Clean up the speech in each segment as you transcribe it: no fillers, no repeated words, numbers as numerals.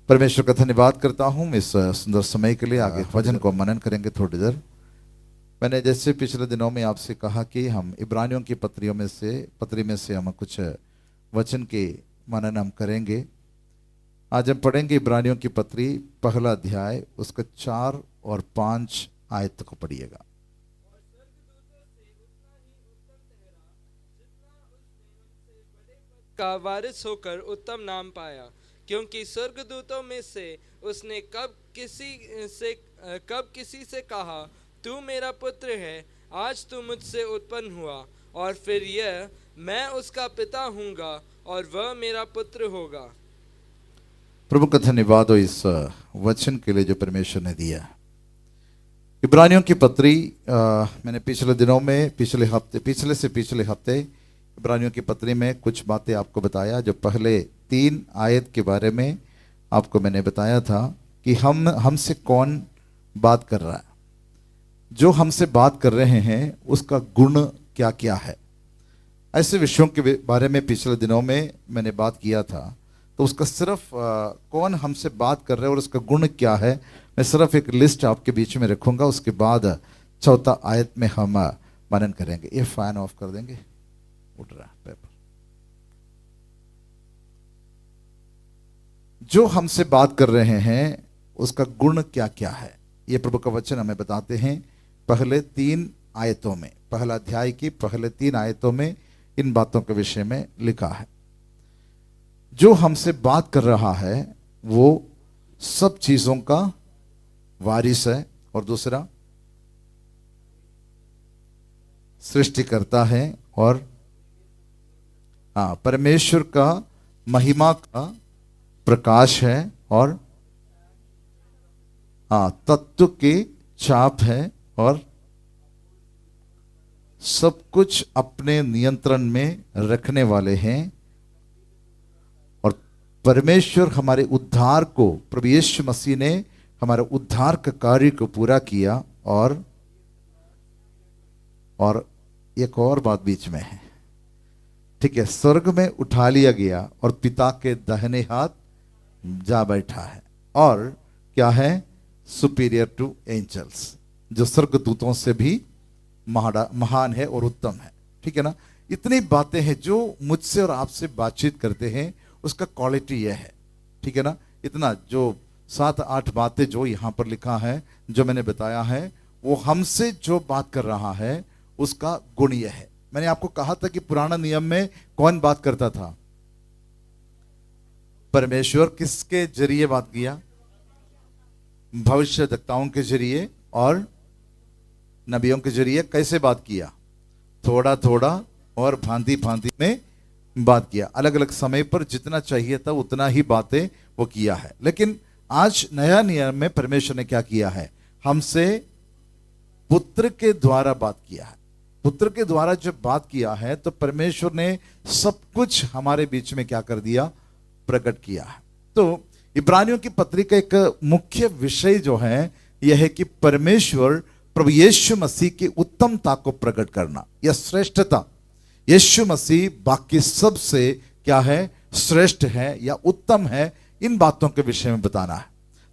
परमेश्वर का धन्यवाद करता हूँ इस सुंदर समय के लिए। आगे वचन को मनन करेंगे थोड़ी देर। मैंने जैसे पिछले दिनों में आपसे कहा कि हम इब्रानियों की पत्री में से हम कुछ वचन के मनन हम करेंगे। आज हम पढ़ेंगे इब्रानियों की पत्री पहला अध्याय, उसका 4 और 5 आयत को पढ़िएगा। का वारिस होकर उत्तम नाम पाया, क्योंकि स्वर्गदूतों में से उसने कब किसी से कहा, तू मेरा पुत्र है, आज तू मुझसे उत्पन्न हुआ, और फिर यह, मैं उसका पिता हूँगा और वह मेरा पुत्र होगा। प्रभु का धन्यवाद हो इस वचन के लिए जो परमेश्वर ने दिया। इब्रानियों की पत्री मैंने पिछले दिनों में पिछले हफ्ते इब्रानियों की पत्री में कुछ बातें आपको बताया। जो पहले 3 आयत के बारे में आपको मैंने बताया था कि हमसे कौन बात कर रहा है, जो हमसे बात कर रहे हैं उसका गुण क्या क्या है, ऐसे विषयों के बारे में पिछले दिनों में मैंने बात किया था। तो उसका सिर्फ कौन हमसे बात कर रहा है और उसका गुण क्या है, मैं सिर्फ एक लिस्ट आपके बीच में रखूंगा। उसके बाद 4 आयत में हम मनन करेंगे। ये फैन ऑफ कर देंगे, उठ रहा है पेपर। जो हमसे बात कर रहे हैं उसका गुण क्या क्या है, ये प्रभु का वचन हमें बताते हैं पहले 3 आयतों में। पहला अध्याय की पहले 3 आयतों में इन बातों के विषय में लिखा है। जो हमसे बात कर रहा है वो सब चीजों का वारिस है, और दूसरा सृष्टिकर्ता है, और परमेश्वर का महिमा का प्रकाश है, और तत्व की छाप है, और सब कुछ अपने नियंत्रण में रखने वाले हैं। और परमेश्वर हमारे उद्धार को, प्रभु यीशु मसीह ने हमारे उद्धार का कार्य को पूरा किया। और एक और बात बीच में है, ठीक है, स्वर्ग में उठा लिया गया और पिता के दाहिने हाथ जा बैठा है। और क्या है, सुपीरियर टू एंजल्स, जो स्वर्गदूतों से भी महान है और उत्तम है। ठीक है ना। इतनी बातें हैं जो मुझसे और आपसे बातचीत करते हैं, उसका क्वालिटी यह है। ठीक है ना। इतना जो 7-8 बातें जो यहां पर लिखा है, जो मैंने बताया है, वो हमसे जो बात कर रहा है उसका गुण यह है। मैंने आपको कहा था कि पुराना नियम में कौन बात करता था? परमेश्वर। किसके जरिए बात किया? भविष्यद्वक्ताओं के जरिए और नबियों के जरिए। कैसे बात किया? थोड़ा थोड़ा और भांति भांति में बात किया। अलग अलग समय पर जितना चाहिए था उतना ही बातें वो किया है। लेकिन आज नया नियम में परमेश्वर ने क्या किया है? हमसे पुत्र के द्वारा बात किया है। पुत्र के द्वारा जब बात किया है तो परमेश्वर ने सब कुछ हमारे बीच में क्या कर दिया? प्रकट किया है। तो इब्रानियों की पत्री का एक मुख्य विषय जो है यह है कि परमेश्वर प्रभु यीशु मसीह की उत्तमता को प्रकट करना, या श्रेष्ठता। यीशु मसीह बाकी सब से क्या है? श्रेष्ठ है या उत्तम है। इन बातों के विषय में बताना है।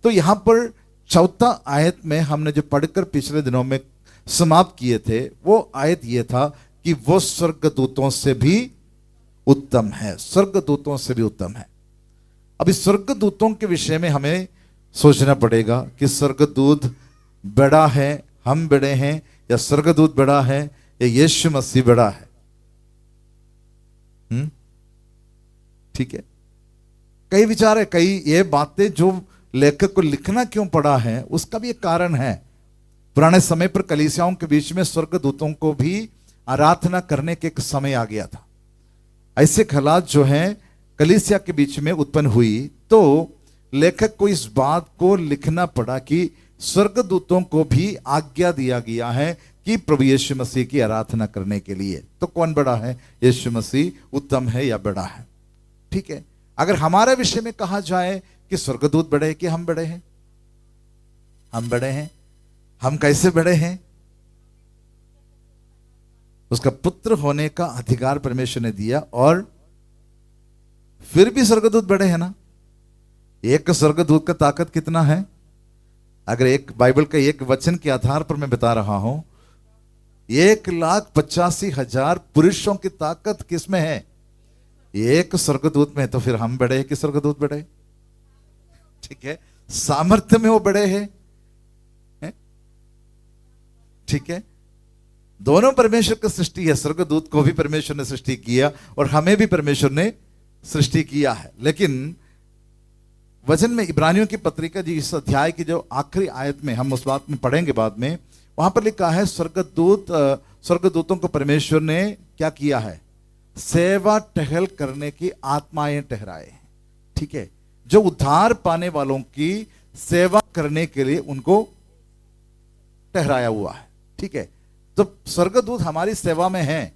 तो यहां पर 4 आयत में हमने जो पढ़कर पिछले दिनों में समाप्त किए थे, वो आयत ये था कि वो स्वर्गदूतों से भी उत्तम है। स्वर्गदूतों से भी उत्तम है। अभी स्वर्गदूतों के विषय में हमें सोचना पड़ेगा कि स्वर्गदूत बड़ा है, हम बड़े हैं, या स्वर्गदूत बड़ा है, या यीशु मसीह बड़ा है। ठीक है। कई विचार है, कई ये बातें जो लेखक को लिखना क्यों पड़ा है उसका भी एक कारण है। पुराने समय पर कलीसियाओं के बीच में स्वर्गदूतों को भी आराधना करने के एक समय आ गया था। ऐसे हालात जो हैं कलीसिया के बीच में उत्पन्न हुई, तो लेखक को इस बात को लिखना पड़ा कि स्वर्गदूतों को भी आज्ञा दिया गया है कि प्रभु यीशु मसीह की आराधना करने के लिए। तो कौन बड़ा है? यीशु मसीह उत्तम है या बड़ा है? ठीक है। अगर हमारे विषय में कहा जाए कि स्वर्गदूत बड़े हैं कि हम बड़े हैं? हम बड़े हैं। हम कैसे बड़े हैं? उसका पुत्र होने का अधिकार परमेश्वर ने दिया, और फिर भी स्वर्गदूत बड़े हैं ना। एक स्वर्गदूत का ताकत कितना है? अगर एक बाइबल का एक वचन के आधार पर मैं बता रहा हूं, 1,85,000 पुरुषों की ताकत किसमें है? एक स्वर्गदूत में। तो फिर हम बड़े हैं कि स्वर्गदूत बड़े? ठीक है, सामर्थ्य में वो बड़े हैं। ठीक है, दोनों परमेश्वर की सृष्टि है। स्वर्गदूत को भी परमेश्वर ने सृष्टि किया और हमें भी परमेश्वर ने सृष्टि किया है। लेकिन वचन में इब्रानियों की पत्रिका जी इस अध्याय की जो आखिरी आयत में, हम उस बात में पढ़ेंगे बाद में, वहां पर लिखा है स्वर्गदूतों को परमेश्वर ने क्या किया है? सेवा टहल करने की आत्माएं ठहराए हैं। ठीक है, जो उद्धार पाने वालों की सेवा करने के लिए उनको ठहराया हुआ है। ठीक है, तो स्वर्गदूत हमारी सेवा में हैं।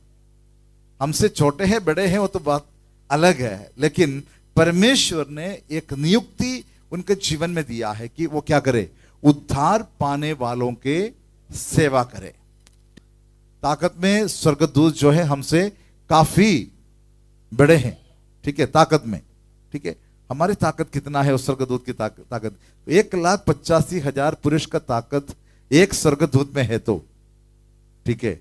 हमसे छोटे हैं बड़े हैं वो तो बात अलग है, लेकिन परमेश्वर ने एक नियुक्ति उनके जीवन में दिया है कि वो क्या करे? उद्धार पाने वालों के सेवा करे। ताकत में स्वर्गदूत जो है हमसे काफी बड़े हैं। ठीक है, ताकत में। ठीक है, हमारी ताकत कितना है? उस स्वर्गदूत की ताकत 1,85,000 पुरुष का ताकत एक स्वर्गदूत में है। तो ठीक है,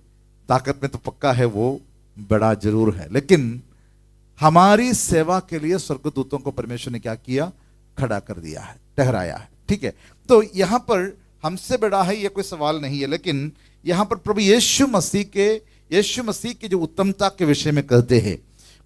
ताकत में तो पक्का है वो बड़ा जरूर है, लेकिन हमारी सेवा के लिए स्वर्गदूतों को परमेश्वर ने क्या किया? खड़ा कर दिया है, ठहराया है। ठीक है, तो यहां पर हमसे बड़ा है ये कोई सवाल नहीं है, लेकिन यहां पर प्रभु यीशु मसीह की जो उत्तमता के विषय में कहते हैं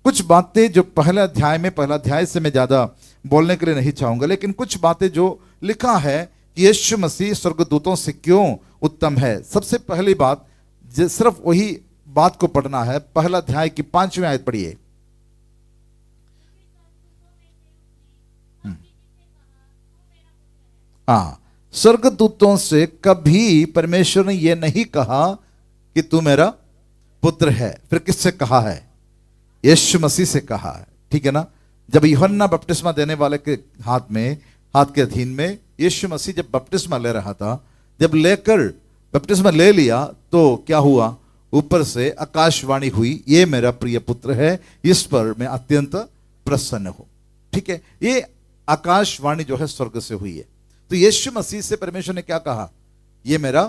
कुछ बातें, जो पहला अध्याय से मैं ज्यादा बोलने के लिए नहीं चाहूंगा, लेकिन कुछ बातें जो लिखा है कि यीशु मसीह स्वर्गदूतों से क्यों उत्तम है। सबसे पहली बात, सिर्फ वही बात को पढ़ना है। पहला अध्याय की 5वीं आयत पढ़िए। हाँ, स्वर्गदूतों से कभी परमेश्वर ने यह नहीं कहा कि तू मेरा पुत्र है। फिर किससे कहा है? यीशु मसीह से कहा है। ठीक है ना, जब यूहन्ना बपतिस्मा देने वाले के हाथ के अधीन में यीशु मसीह जब बपतिस्मा ले रहा था, जब लेकर बपतिस्मा ले लिया तो क्या हुआ? ऊपर से आकाशवाणी हुई, ये मेरा प्रिय पुत्र है, इस पर मैं अत्यंत प्रसन्न हूं। ठीक है, ये आकाशवाणी जो है स्वर्ग से हुई है। तो यीशु मसीह से परमेश्वर ने क्या कहा? ये मेरा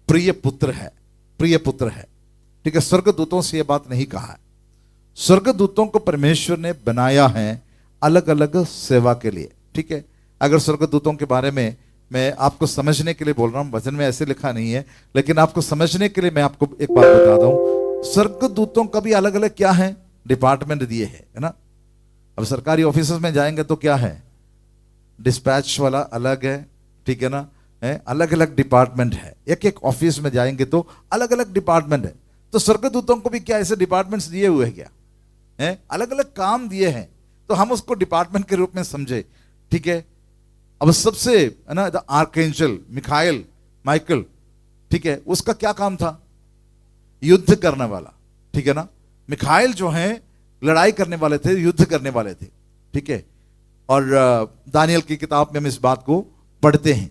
प्रिय पुत्र है, प्रिय पुत्र है। ठीक है, स्वर्गदूतों से यह बात नहीं कहा है। स्वर्गदूतों को परमेश्वर ने बनाया है अलग अलग सेवा के लिए। ठीक है, अगर स्वर्गदूतों के बारे में मैं आपको समझने के लिए बोल रहा हूं, वचन में ऐसे लिखा नहीं है, लेकिन आपको समझने के लिए मैं आपको एक बात बता दूं। स्वर्गदूतों का भी अलग अलग क्या है? डिपार्टमेंट दिए है ना। अब सरकारी ऑफिस में जाएंगे तो क्या है? डिस्पैच वाला अलग है। ठीक है ना, अलग अलग डिपार्टमेंट है। एक एक ऑफिस में जाएंगे तो अलग अलग डिपार्टमेंट है। तो स्वर्गदूतों को भी क्या ऐसे डिपार्टमेंट्स दिए हुए हैं क्या? अलग अलग काम दिए हैं, तो हम उसको डिपार्टमेंट के रूप में समझे। ठीक है, अब सबसे है ना द आर्कएंजल माइकल, ठीक है, उसका क्या काम था? युद्ध करने वाला। ठीक है ना, मिखाइल जो है लड़ाई करने वाले थे, युद्ध करने वाले थे। ठीक है, और दानियल की किताब में हम इस बात को पढ़ते हैं।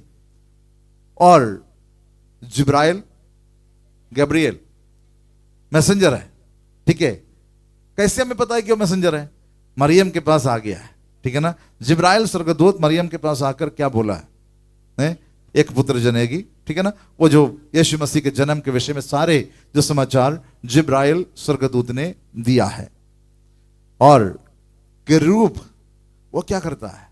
और जिब्राइल, गैब्रियल मैसेंजर है। ठीक है, कैसे हमें पता है कि वो मैसेंजर है? मरियम के पास आ गया है। ठीक है ना, जिब्राइल स्वर्गदूत मरियम के पास आकर क्या बोला है? एक पुत्र जनेगी। ठीक है ना, वो जो यीशु मसीह के जन्म के विषय में सारे जो समाचार जिब्राइल स्वर्गदूत ने दिया है। और केरूब वो क्या करता है?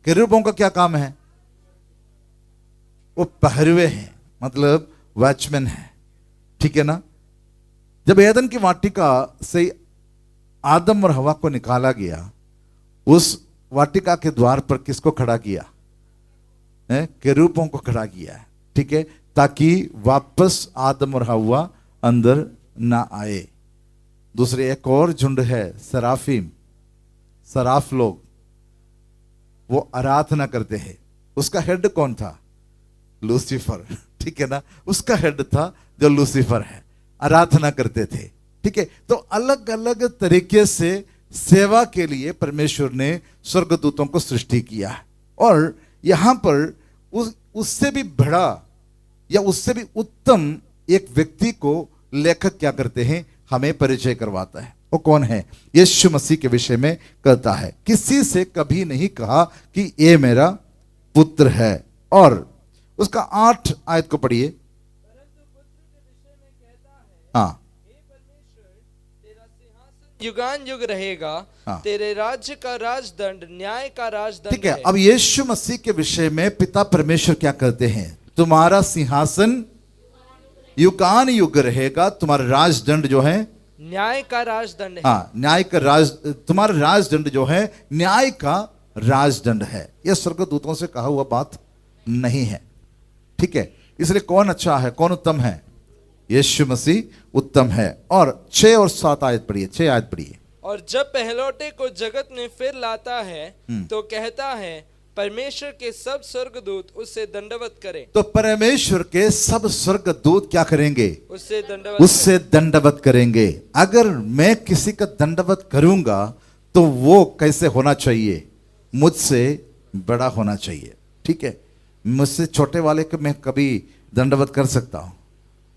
केरूबों का क्या काम है? वो पहरवे हैं, मतलब वॉचमैन है। ठीक है ना, जब एदन की वाटिका से आदम और हवा को निकाला गया, उस वाटिका के द्वार पर किसको खड़ा किया? केरूबों को खड़ा किया है। ठीक है, ताकि वापस आदम और हवा अंदर ना आए। दूसरे एक और झुंड है, सराफ लोग, वो आराधना करते हैं। उसका हेड कौन था? लूसीफर। ठीक है ना, उसका हेड था जो लूसीफर है, आराधना करते थे। ठीक है, तो अलग अलग तरीके से सेवा के लिए परमेश्वर ने स्वर्गदूतों को सृष्टि किया है। और यहां पर उससे भी बड़ा या उससे भी उत्तम एक व्यक्ति को लेखक क्या करते हैं? हमें परिचय करवाता है। वो कौन है? यीशु मसीह के विषय में कहता है, किसी से कभी नहीं कहा कि ये मेरा पुत्र है। और उसका 8 आयत को पढ़िए। परंतु पुत्र के विषय में कहता है, हाँ हे परमेश्वर, तेरा सिंहासन युगान युग रहेगा, हाँ। तेरे राज्य का राजदंड न्याय का राजदंड ठीक है। अब यीशु मसीह के विषय में पिता परमेश्वर क्या कहते हैं? तुम्हारा सिंहासन युगान युग रहेगा, तुम्हारा राजदंड जो है न्याय का राजदंड है। हाँ, न्याय का तुम्हारा राजदंड जो है न्याय का राजदंड है। यह स्वर्गदूतों से कहा हुआ बात नहीं है। ठीक है, इसलिए कौन अच्छा है, कौन उत्तम है? यीशु मसीह उत्तम है। और 6 और 7 आयत पढ़िए, 6 आयत पढ़िए। और जब पहलौटे को जगत में फिर लाता है तो कहता है, परमेश्वर के सब स्वर्गदूत उससे दंडवत करें। तो परमेश्वर के सब स्वर्गदूत क्या करेंगे? उससे दंडवत उससे दंडवत करेंगे। अगर मैं किसी का दंडवत करूंगा तो वो कैसे होना चाहिए? मुझसे बड़ा होना चाहिए। ठीक है, मुझसे छोटे वाले को मैं कभी दंडवत कर सकता हूं?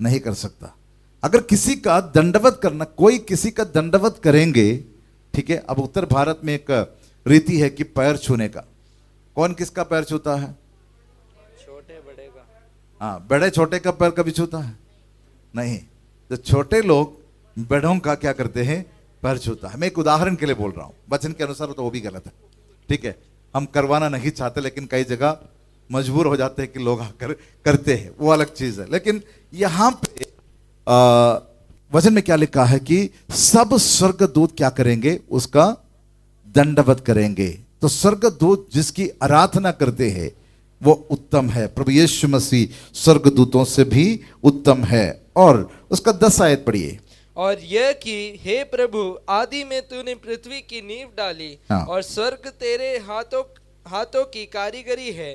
नहीं कर सकता। अगर किसी का दंडवत करना, कोई किसी का दंडवत करेंगे, ठीक है। अब उत्तर भारत में एक रीति है कि पैर छूने का। कौन किसका पैर छूता है? छोटे बड़े का। हाँ, बड़े छोटे का पैर कभी छूता है? नहीं। तो छोटे लोग बड़ों का क्या करते हैं? पैर छूता है। मैं एक उदाहरण के लिए बोल रहा हूं, वचन के अनुसार तो वो भी गलत है। ठीक है, हम करवाना नहीं चाहते, लेकिन कई जगह मजबूर हो जाते हैं कि लोग आकर करते हैं, वो अलग चीज है। लेकिन यहां पे वचन में क्या लिखा है कि सब स्वर्गदूत क्या करेंगे? उसका दंडवत करेंगे। तो स्वर्गदूत जिसकी आराधना करते हैं वो उत्तम है। प्रभु यीशु मसीह स्वर्गदूतों से भी उत्तम है। और उसका 10 आयत पढ़िए। और यह कि हे प्रभु, आदि में तूने पृथ्वी की नींव डाली, हाँ। और स्वर्ग तेरे हाथों की कारीगरी है।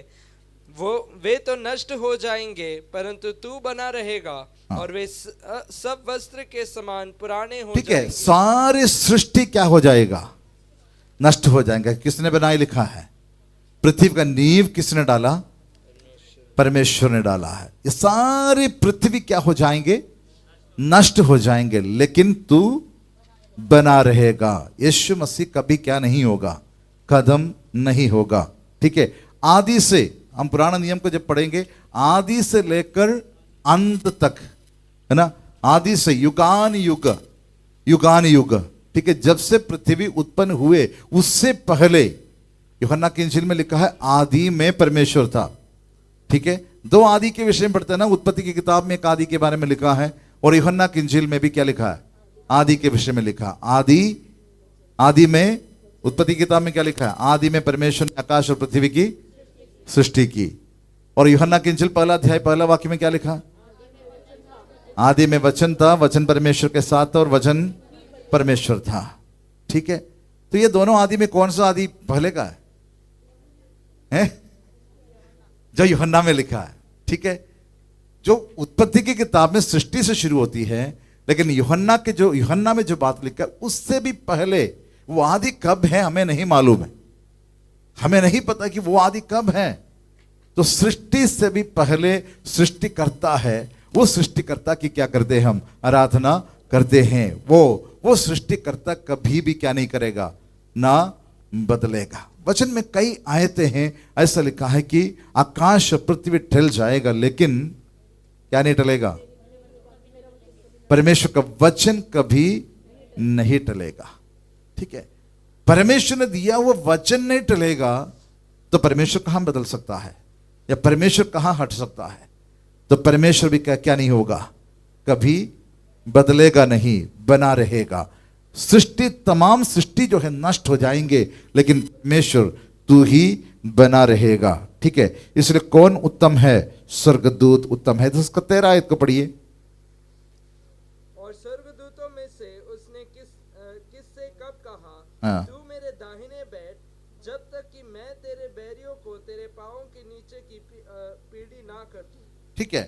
वे तो नष्ट हो जाएंगे, परंतु तू बना रहेगा। हाँ। और वे सब वस्त्र के समान पुराने हो ठीक है, जाएंगे। सारी सृष्टि क्या हो जाएगा? नष्ट हो जाएगा। किसने बनाई? लिखा है पृथ्वी का नींव किसने डाला? परमेश्वर ने डाला है। ये सारी पृथ्वी क्या हो जाएंगे? नष्ट हो जाएंगे, लेकिन तू बना रहेगा। यीशु मसीह कभी क्या नहीं होगा? कदम नहीं होगा। ठीक है, आदि से, हम पुराना नियम को जब पढ़ेंगे, आदि से लेकर अंत तक, है ना, आदि से युगान युग, युगान युग। ठीक है, जब से पृथ्वी उत्पन्न हुए उससे पहले, यूहन्ना की इंजील में लिखा है आदि में परमेश्वर था। ठीक है, 2 आदि के विषय में पढ़ते हैं ना। उत्पत्ति की किताब में एक आदि के बारे में लिखा है, और यूहन्ना की इंजील में भी क्या लिखा है? आदि के विषय में लिखा। आदि में, उत्पत्ति की किताब में क्या लिखा है? आदि में परमेश्वर ने आकाश और पृथ्वी की सृष्टि की। और यूहन्ना की इंजील 1 अध्याय 1 वाक्य में क्या लिखा? आदि में वचन था, वचन परमेश्वर के साथ था, और वचन परमेश्वर था। ठीक है, तो ये दोनों आदि में कौन सा आदि पहले का है? जो यूहन्ना में लिखा है। ठीक है, जो उत्पत्ति की किताब में सृष्टि से शुरू होती है, लेकिन यूहन्ना में जो बात लिखा है उससे भी पहले वो आदि कब है हमें नहीं मालूम है। हमें नहीं पता कि वो आदि कब है। तो सृष्टि से भी पहले सृष्टिकर्ता है। वो सृष्टिकर्ता की क्या करते हैं? हम आराधना करते हैं। वो सृष्टिकर्ता कभी भी क्या नहीं करेगा? ना बदलेगा। वचन में कई आयतें हैं, ऐसा लिखा है कि आकाश और पृथ्वी टल जाएगा, लेकिन क्या नहीं टलेगा? परमेश्वर का वचन कभी नहीं टलेगा। ठीक है, परमेश्वर ने दिया वो वचन नहीं टलेगा, तो परमेश्वर कहां बदल सकता है? या परमेश्वर कहां हट सकता है? तो परमेश्वर भी क्या नहीं होगा? कभी बदलेगा नहीं, बना रहेगा। सृष्टि, तमाम सृष्टि जो है नष्ट हो जाएंगे, लेकिन परमेश्वर तू ही बना रहेगा। ठीक है, इसलिए कौन उत्तम है? स्वर्गदूत उत्तम है। तो उसका 13 आयत को पढ़िए। और स्वर्गदूतों में से उसने किससे कब कहा, हाँ। तू मेरे दाहिने बैठ, जब तक कि मैं तेरे बैरियों को तेरे पांवों के नीचे की पीढ़ी ना कर दूं। ठीक है,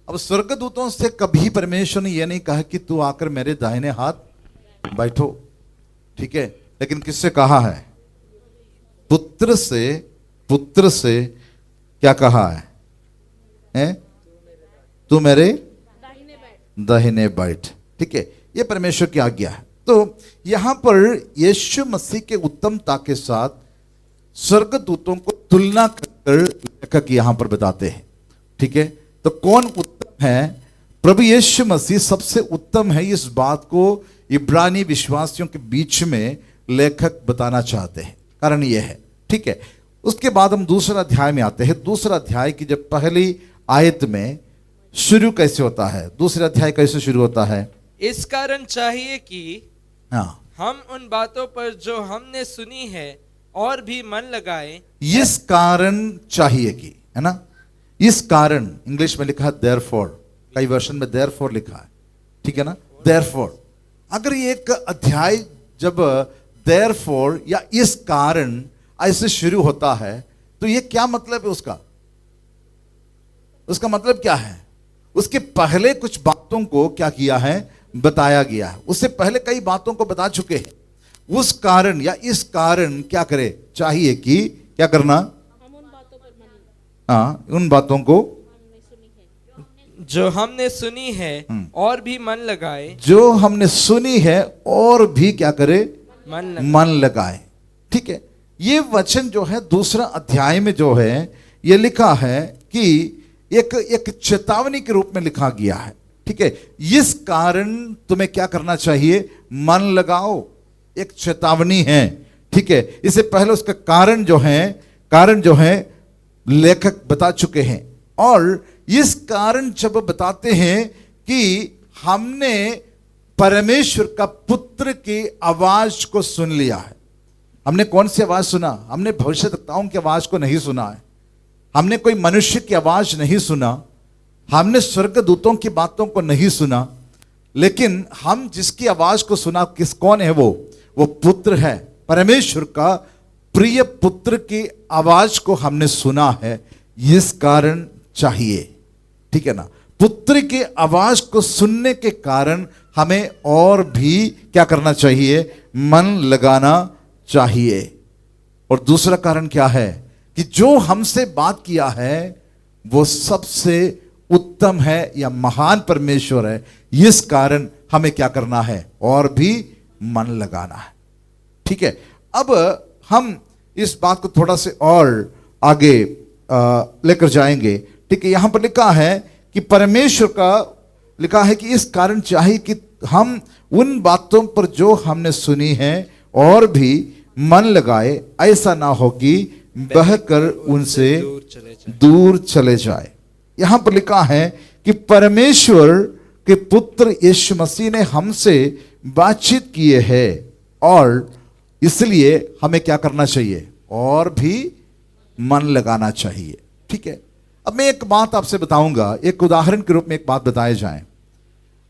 अब स्वर्गदूतों से कभी परमेश्वर ने यह नहीं कहा कि तू आकर मेरे दाहिने हाथ बैठो। ठीक है, लेकिन किससे कहा है? पुत्र से क्या कहा है? तू मेरे दाहिने बैठ। ठीक है, यह परमेश्वर की आज्ञा है। तो यहां पर यीशु मसीह के उत्तमता के साथ स्वर्गदूतों को तुलना कर लेखक यहां पर बताते हैं। ठीक है, तो कौन उत्तम है? प्रभु यीशु मसीह सबसे उत्तम है। इस बात को इब्रानी विश्वासियों के बीच में लेखक बताना चाहते हैं। कारण यह है, ठीक है। उसके बाद हम दूसरा अध्याय में आते हैं। दूसरा अध्याय की जब पहली आयत में शुरू कैसे होता है, दूसरा अध्याय कैसे शुरू होता है? इस कारण चाहिए कि हाँ, हम उन बातों पर जो हमने सुनी है और भी मन लगाए। इस कारण चाहिए कि, है ना, इस कारण इंग्लिश में लिखा है देयरफॉर, कई वर्षन में देयरफॉर लिखा है। ठीक है ना, देयरफॉर। अगर ये एक अध्याय जब देयरफॉर या इस कारण ऐसे शुरू होता है तो ये क्या मतलब है? उसका मतलब क्या है? उसके पहले कुछ बातों को क्या किया है? बताया गया है। उससे पहले कई बातों को बता चुके हैं। उस कारण या इस कारण क्या करे? चाहिए कि क्या करना? हम उन बातों पर मन हाँ, उन बातों को हमने सुनी है जो हमने सुनी है और भी मन लगाए। जो हमने सुनी है और भी क्या करे? मन लगाए। ठीक है, ये वचन जो है दूसरा अध्याय में जो है ये लिखा है कि एक चेतावनी के रूप में लिखा गया है। ठीक है, इस कारण तुम्हें क्या करना चाहिए? मन लगाओ। एक चेतावनी है। ठीक है, इससे पहले उसका कारण जो है लेखक बता चुके हैं। और इस कारण जब बताते हैं कि हमने परमेश्वर का पुत्र की आवाज को सुन लिया है। हमने कौन सी आवाज सुना? हमने भविष्यद्वक्ताओं की आवाज को नहीं सुना है। हमने कोई मनुष्य की आवाज नहीं सुना। हमने स्वर्गदूतों की बातों को नहीं सुना। लेकिन हम जिसकी आवाज को सुना, कौन है वो पुत्र है। परमेश्वर का प्रिय पुत्र की आवाज को हमने सुना है। इस कारण चाहिए। ठीक है ना, पुत्र की आवाज को सुनने के कारण हमें और भी क्या करना चाहिए? मन लगाना चाहिए। और दूसरा कारण क्या है? कि जो हमसे बात किया है वो सबसे उत्तम है या महान परमेश्वर है। इस कारण हमें क्या करना है? और भी मन लगाना है। ठीक है, अब हम इस बात को थोड़ा से और आगे लेकर जाएंगे। ठीक है, यहां पर लिखा है कि परमेश्वर का लिखा है कि इस कारण चाहिए कि हम उन बातों पर जो हमने सुनी है और भी मन लगाए, ऐसा ना हो कि बहकर उनसे दूर चले जाए। यहां पर लिखा है कि परमेश्वर के पुत्र यीशु मसीह ने हमसे बातचीत किए है और इसलिए हमें क्या करना चाहिए? और भी मन लगाना चाहिए। ठीक है, अब मैं एक बात आपसे बताऊंगा, एक उदाहरण के रूप में एक बात बताए जाए।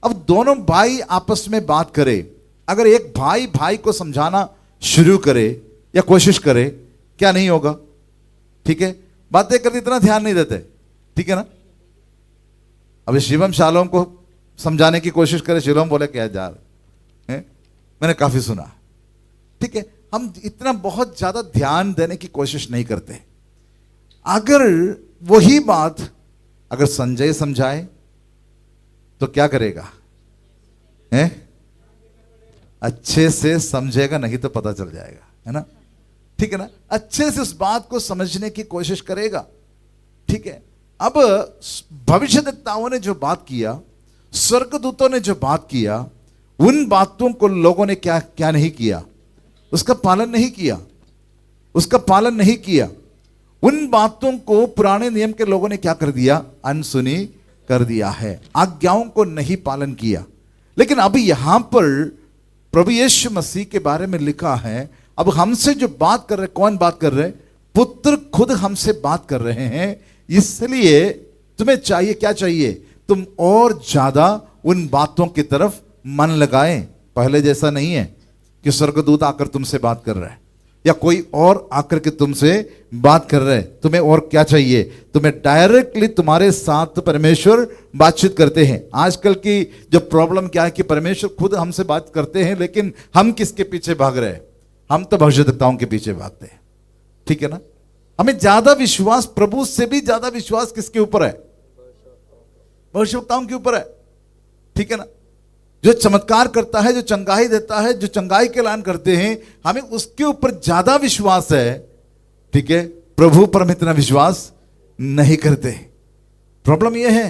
अब दोनों भाई आपस में बात करें, अगर एक भाई भाई को समझाना शुरू करे या कोशिश करे, क्या नहीं होगा? ठीक है, बातें करते इतना ध्यान नहीं देते। ठीक है ना, अभी शिवम शालोम को समझाने की कोशिश करे, शिवम बोले क्या जा रहे हैं, मैंने काफी सुना। ठीक है, हम इतना बहुत ज्यादा ध्यान देने की कोशिश नहीं करते। अगर वही बात अगर संजय समझाए तो क्या करेगा? अच्छे से समझेगा, नहीं तो पता चल जाएगा, है ना? ठीक है ना, अच्छे से उस बात को समझने की कोशिश करेगा। ठीक है, अब भविष्यद्वक्ताओं ने जो बात किया, स्वर्गदूतों ने जो बात किया, उन बातों को लोगों ने क्या क्या नहीं किया? उसका पालन नहीं किया। उसका पालन नहीं किया। उन बातों को पुराने नियम के लोगों ने क्या कर दिया? अनसुनी कर दिया है। आज्ञाओं को नहीं पालन किया। लेकिन अभी यहां पर प्रभु यीशु मसीह के बारे में लिखा है, अब हमसे जो बात कर रहे, कौन बात कर रहे? पुत्र खुद हमसे बात कर रहे हैं। इसलिए तुम्हें चाहिए, क्या चाहिए? तुम और ज्यादा उन बातों की तरफ मन लगाएं। पहले जैसा नहीं है कि स्वर्गदूत आकर तुमसे बात कर रहा है या कोई और आकर के तुमसे बात कर रहे हैं। तुम्हें और क्या चाहिए? तुम्हें डायरेक्टली तुम्हारे साथ परमेश्वर बातचीत करते हैं। आजकल की जो प्रॉब्लम क्या है कि परमेश्वर खुद हमसे बात करते हैं, लेकिन हम किसके पीछे भाग रहे हैं? हम तो भविष्यद्वक्ताओं के पीछे भागते हैं। ठीक है ना, हमें ज्यादा विश्वास, प्रभु से भी ज्यादा विश्वास किसके ऊपर है? भविष्यद्वक्ताओं के ऊपर है। ठीक है ना, जो चमत्कार करता है, जो चंगाई देता है, जो चंगाई के ऐलान करते हैं, हमें उसके ऊपर ज्यादा विश्वास है, ठीक है, प्रभु पर हम इतना विश्वास नहीं करते। प्रॉब्लम यह है।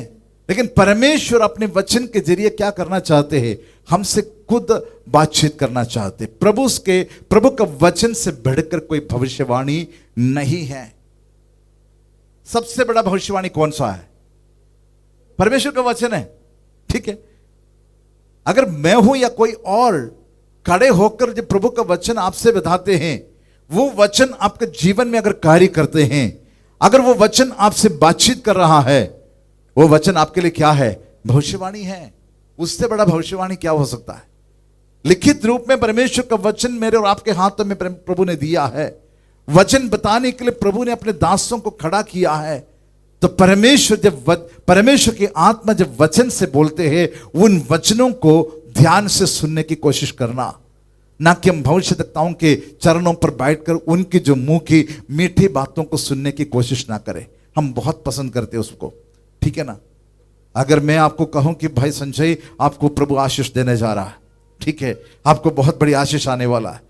लेकिन परमेश्वर अपने वचन के जरिए क्या करना चाहते हैं, हमसे खुद बातचीत करना चाहते। प्रभु का वचन से बढ़कर कोई भविष्यवाणी नहीं है। सबसे बड़ा भविष्यवाणी कौन सा है? परमेश्वर का वचन है, ठीक है। अगर मैं हूं या कोई और खड़े होकर जब प्रभु का वचन आपसे बताते हैं, वो वचन आपके जीवन में अगर कार्य करते हैं, अगर वो वचन आपसे बातचीत कर रहा है, वो वचन आपके लिए क्या है? भविष्यवाणी है। उससे बड़ा भविष्यवाणी क्या हो सकता है? लिखित रूप में परमेश्वर का वचन मेरे और आपके हाथों में प्रभु ने दिया है। वचन बताने के लिए प्रभु ने अपने दासों को खड़ा किया है। तो परमेश्वर की आत्मा जब वचन से बोलते हैं, उन वचनों को ध्यान से सुनने की कोशिश करना, ना कि हम भविष्यवक्ताओं के चरणों पर बैठकर उनकी जो मुंह की मीठी बातों को सुनने की कोशिश ना करें। हम बहुत पसंद करते हैं उसको, ठीक है ना। अगर मैं आपको कहूं कि भाई संजय, आपको प्रभु आशीष देने जा रहा है, ठीक है, आपको बहुत बड़ी आशीष आने वाला है,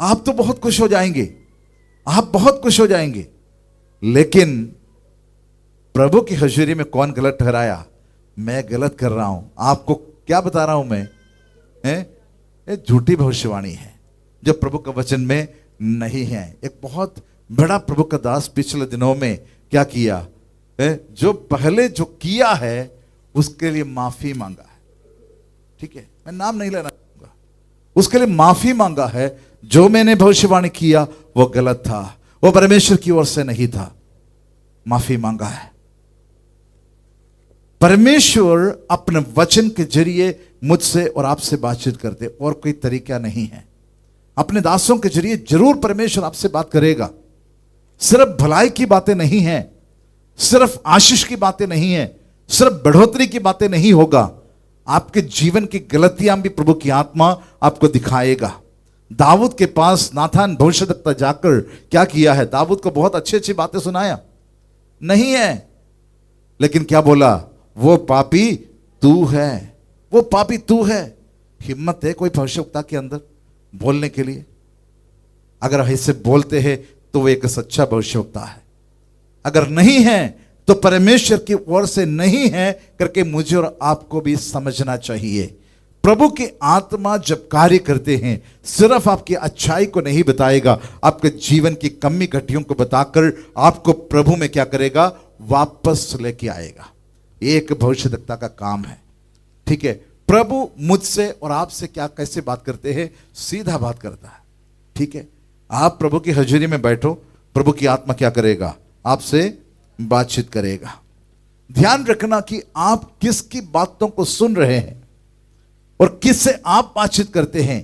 आप तो बहुत खुश हो जाएंगे, आप बहुत खुश हो जाएंगे। लेकिन प्रभु की हजूरी में कौन गलत ठहराया? मैं गलत कर रहा हूं। आपको क्या बता रहा हूं मैं? ये झूठी भविष्यवाणी है जो प्रभु का वचन में नहीं है। एक बहुत बड़ा प्रभु का दास पिछले दिनों में क्या किया, जो पहले जो किया है उसके लिए माफी मांगा है, ठीक है, मैं नाम नहीं लेना चाहूंगा, उसके लिए माफी मांगा है। जो मैंने भविष्यवाणी किया वो गलत था, वो परमेश्वर की ओर से नहीं था, माफी मांगा है। परमेश्वर अपने वचन के जरिए मुझसे और आपसे बातचीत करते, और कोई तरीका नहीं है। अपने दासों के जरिए जरूर परमेश्वर आपसे बात करेगा। सिर्फ भलाई की बातें नहीं है, सिर्फ आशीष की बातें नहीं है, सिर्फ बढ़ोतरी की बातें नहीं होगा। आपके जीवन की गलतियां भी प्रभु की आत्मा आपको दिखाएगा। दाऊद के पास नाथान भविष्यद्वक्ता जाकर क्या किया है? दाऊद को बहुत अच्छी अच्छी बातें सुनाया नहीं है, लेकिन क्या बोला? वो पापी तू है, वो पापी तू है। हिम्मत है कोई भविष्यवक्ता के अंदर बोलने के लिए? अगर ऐसे बोलते हैं तो वो एक सच्चा भविष्यवक्ता है। अगर नहीं है तो परमेश्वर की ओर से नहीं है करके मुझे और आपको भी समझना चाहिए। प्रभु की आत्मा जब कार्य करते हैं, सिर्फ आपकी अच्छाई को नहीं बताएगा, आपके जीवन की कमी घटियों को बताकर आपको प्रभु में क्या करेगा? वापस लेके आएगा। एक भविष्यद्वक्ता का काम है, ठीक है। प्रभु मुझसे और आपसे क्या कैसे बात करते हैं? सीधा बात करता है, ठीक है। आप प्रभु की हजूरी में बैठो, प्रभु की आत्मा क्या करेगा? आपसे बातचीत करेगा। ध्यान रखना कि आप किसकी बातों को सुन रहे हैं और किससे आप बातचीत करते हैं,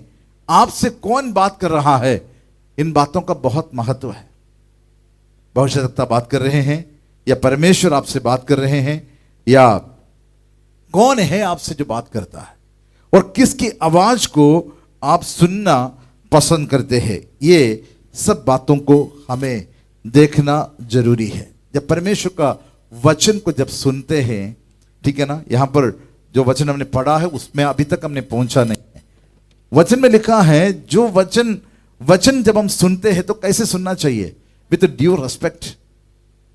आपसे कौन बात कर रहा है, इन बातों का बहुत महत्व है। भविष्यद्वक्ता बात कर रहे हैं या परमेश्वर आपसे बात कर रहे हैं, या कौन है आपसे जो बात करता है, और किसकी आवाज को आप सुनना पसंद करते हैं, ये सब बातों को हमें देखना जरूरी है। जब परमेश्वर का वचन को जब सुनते हैं, ठीक है ना, यहां पर जो वचन हमने पढ़ा है उसमें अभी तक हमने पहुंचा नहीं है। वचन में लिखा है, जो वचन जब हम सुनते हैं तो कैसे सुनना चाहिए? With due respect.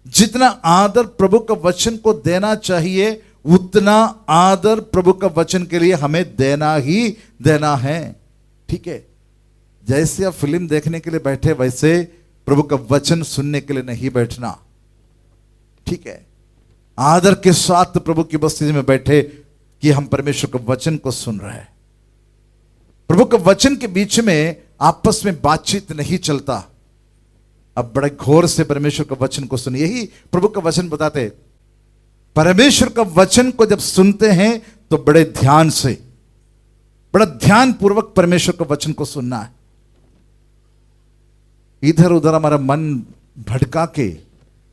जितना आदर प्रभु का वचन को देना चाहिए, उतना आदर प्रभु का वचन के लिए हमें देना ही देना है, ठीक है। जैसे आप फिल्म देखने के लिए बैठे, वैसे प्रभु का वचन सुनने के लिए नहीं बैठना, ठीक है। आदर के साथ प्रभु की उपस्थिति में बैठे कि हम परमेश्वर के वचन को सुन रहे हैं। प्रभु के वचन के बीच में आपस में बातचीत नहीं चलता। अब बड़े घोर से परमेश्वर के वचन को सुनिए। यही प्रभु का वचन बताते हैं। परमेश्वर का वचन को जब सुनते हैं तो बड़े ध्यान से, बड़ा ध्यान पूर्वक परमेश्वर के वचन को सुनना है। इधर उधर हमारा मन भटका के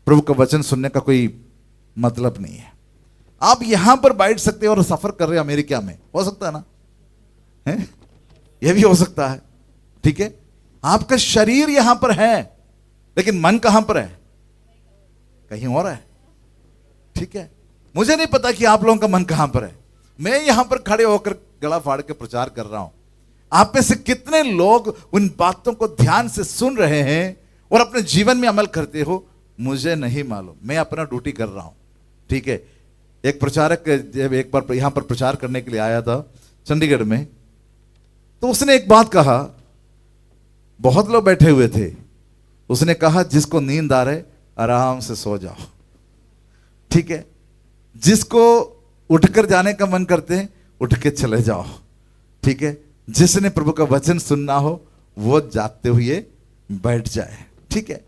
प्रभु का वचन सुनने का कोई मतलब नहीं है। आप यहां पर बैठ सकते हैं और सफर कर रहे हैं अमेरिका में, हो सकता है ना, है? यह भी हो सकता है, ठीक है। आपका शरीर यहां पर है, लेकिन मन कहां पर है? कहीं और है, ठीक है। मुझे नहीं पता कि आप लोगों का मन कहां पर है। मैं यहां पर खड़े होकर गला फाड़ के प्रचार कर रहा हूं। आप में से कितने लोग उन बातों को ध्यान से सुन रहे हैं और अपने जीवन में अमल करते हो? मुझे नहीं मालूम, मैं अपना ड्यूटी कर रहा हूं। ठीक है, एक प्रचारक जब एक बार यहां पर प्रचार करने के लिए आया था चंडीगढ़ में, तो उसने एक बात कहा, बहुत लोग बैठे हुए थे। उसने कहा जिसको नींद आ रहे आराम से सो जाओ, ठीक है, जिसको उठकर जाने का मन करते हैं उठ के चले जाओ, ठीक है, जिसने प्रभु का वचन सुनना हो वो जागते हुए बैठ जाए, ठीक है।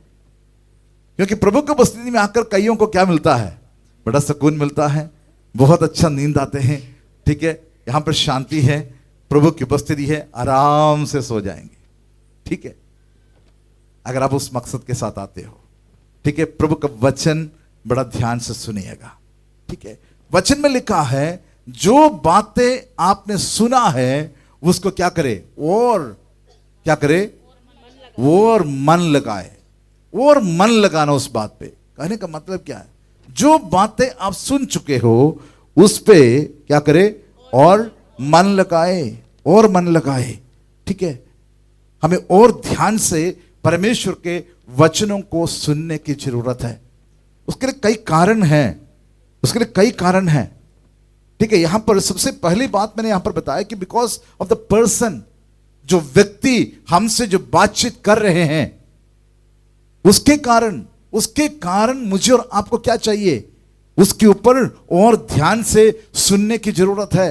क्योंकि प्रभु की उपस्थिति में आकर कईयों को क्या मिलता है? बड़ा सुकून मिलता है, बहुत अच्छा नींद आते हैं, ठीक है, यहां पर शांति है, प्रभु की उपस्थिति है, आराम से सो जाएंगे, ठीक है, अगर आप उस मकसद के साथ आते हो, ठीक है। प्रभु का वचन बड़ा ध्यान से सुनिएगा, ठीक है। वचन में लिखा है जो बातें आपने सुना है उसको क्या करे? और क्या करे? और मन लगाए। और मन लगाना उस बात पे। कहने का मतलब क्या है? जो बातें आप सुन चुके हो उस पे क्या करे? और मन लगाए, और मन लगाए, ठीक है। हमें और ध्यान से परमेश्वर के वचनों को सुनने की जरूरत है। उसके लिए कई कारण हैं, उसके लिए कई कारण हैं, ठीक है। यहां पर सबसे पहली बात मैंने यहां पर बताया कि बिकॉज ऑफ द पर्सन, जो व्यक्ति हमसे जो बातचीत कर रहे हैं उसके कारण मुझे और आपको क्या चाहिए? उसके ऊपर और ध्यान से सुनने की जरूरत है।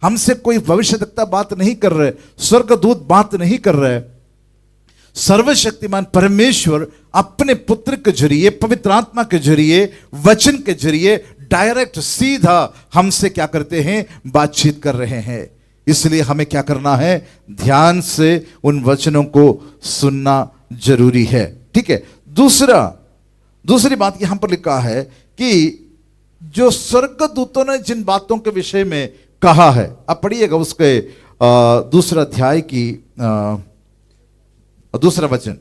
हमसे कोई भविष्यवक्ता बात नहीं कर रहे, स्वर्गदूत बात नहीं कर रहे, सर्वशक्तिमान परमेश्वर अपने पुत्र के जरिए, पवित्र आत्मा के जरिए, वचन के जरिए डायरेक्ट सीधा हमसे क्या करते हैं? बातचीत कर रहे हैं। इसलिए हमें क्या करना है? ध्यान से उन वचनों को सुनना जरूरी है, ठीक है। दूसरी बात यहां पर लिखा है कि जो स्वर्गदूतों ने जिन बातों के विषय में कहा है, अब पढ़िएगा उसके दूसरा अध्याय की दूसरा वचन।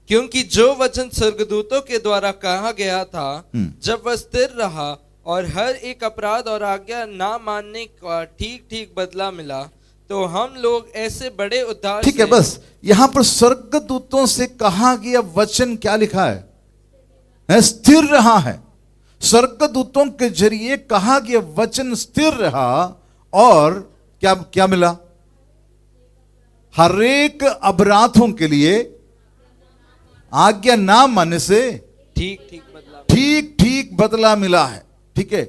क्योंकि जो वचन स्वर्गदूतों के द्वारा कहा गया था जब वह स्थिर रहा और हर एक अपराध और आज्ञा ना मानने का ठीक ठीक बदला मिला, तो हम लोग ऐसे बड़े उद्धार, ठीक है। बस यहां पर स्वर्गदूतों से कहा गया वचन क्या लिखा है? स्थिर रहा है। स्वर्गदूतों के जरिए कहा गया वचन स्थिर रहा और क्या क्या मिला? हर एक अपराधों के लिए आज्ञा ना मानने से ठीक ठीक बदला मिला है, ठीक है।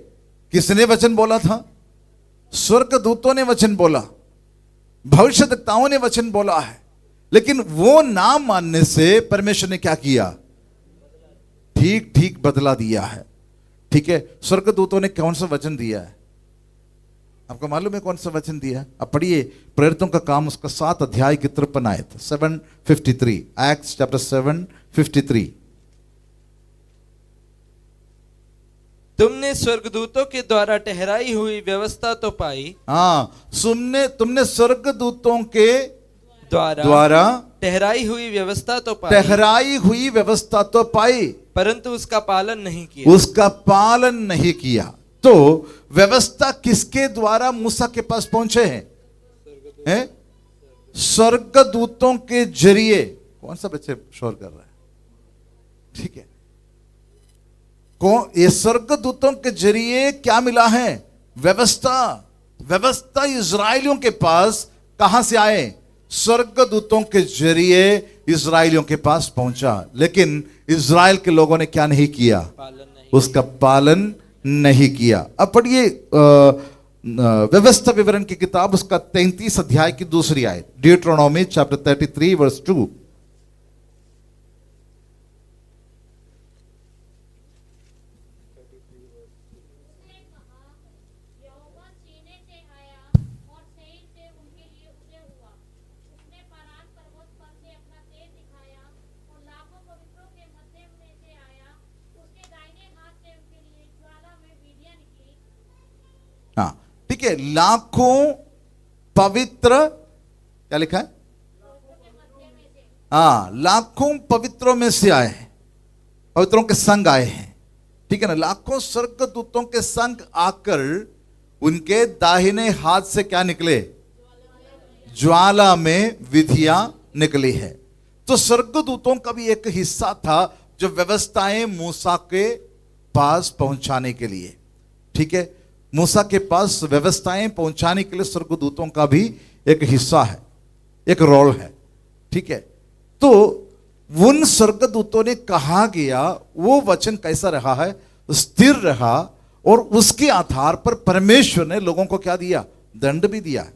किसने वचन बोला था? स्वर्गदूतों ने वचन बोला, भविष्यवक्ताओं ने वचन बोला है, लेकिन वो ना मानने से परमेश्वर ने क्या किया? ठीक ठीक बदला दिया है, ठीक है। स्वर्गदूतों ने कौन सा वचन दिया है? आपको मालूम है कौन सा वचन दिया? अब पढ़िए प्रेरितों का काम उसका 7 अध्याय की 53 आयत 7:53, एक्ट्स चैप्टर 7:53। तुमने स्वर्गदूतों के द्वारा ठहराई हुई व्यवस्था तो पाई। हाँ, तुमने स्वर्गदूतों के द्वारा ठहराई हुई व्यवस्था तो पाई, ठहराई हुई व्यवस्था तो पाई, परंतु उसका पालन नहीं किया। उसका पालन नहीं किया। तो व्यवस्था किसके द्वारा मूसा के पास पहुंचे हैं? स्वर्गदूतों के जरिए। कौन सा बच्चे शोर कर रहा है? ठीक है, ये स्वर्गदूतों के जरिए क्या मिला है? व्यवस्था इजराइलियों के पास कहां से आए? स्वर्गदूतों के जरिए इजराइलियों के पास पहुंचा, लेकिन इजराइल के लोगों ने क्या नहीं किया? उसका पालन नहीं किया। अब पढ़िए व्यवस्था विवरण की किताब उसका 33 अध्याय की 2 आयत, ड्यूटेरोनॉमी चैप्टर 33 वर्स 2। हाँ, ठीक है। लाखों पवित्र, क्या लिखा है? हाँ, लाखों पवित्रों में से आए हैं, पवित्रों के संग आए हैं, ठीक है ना। लाखों स्वर्गदूतों के संग आकर उनके दाहिने हाथ से क्या निकले? ज्वाला में विधियां निकली है। तो स्वर्गदूतों का भी एक हिस्सा था जो व्यवस्थाएं मूसा के पास पहुंचाने के लिए, ठीक है, मूसा के पास व्यवस्थाएं पहुंचाने के लिए स्वर्गदूतों का भी एक हिस्सा है, एक रोल है, ठीक है। तो उन स्वर्गदूतों ने कहा गया वो वचन कैसा रहा है, स्थिर रहा, और उसके आधार पर परमेश्वर ने लोगों को क्या दिया, दंड भी दिया है।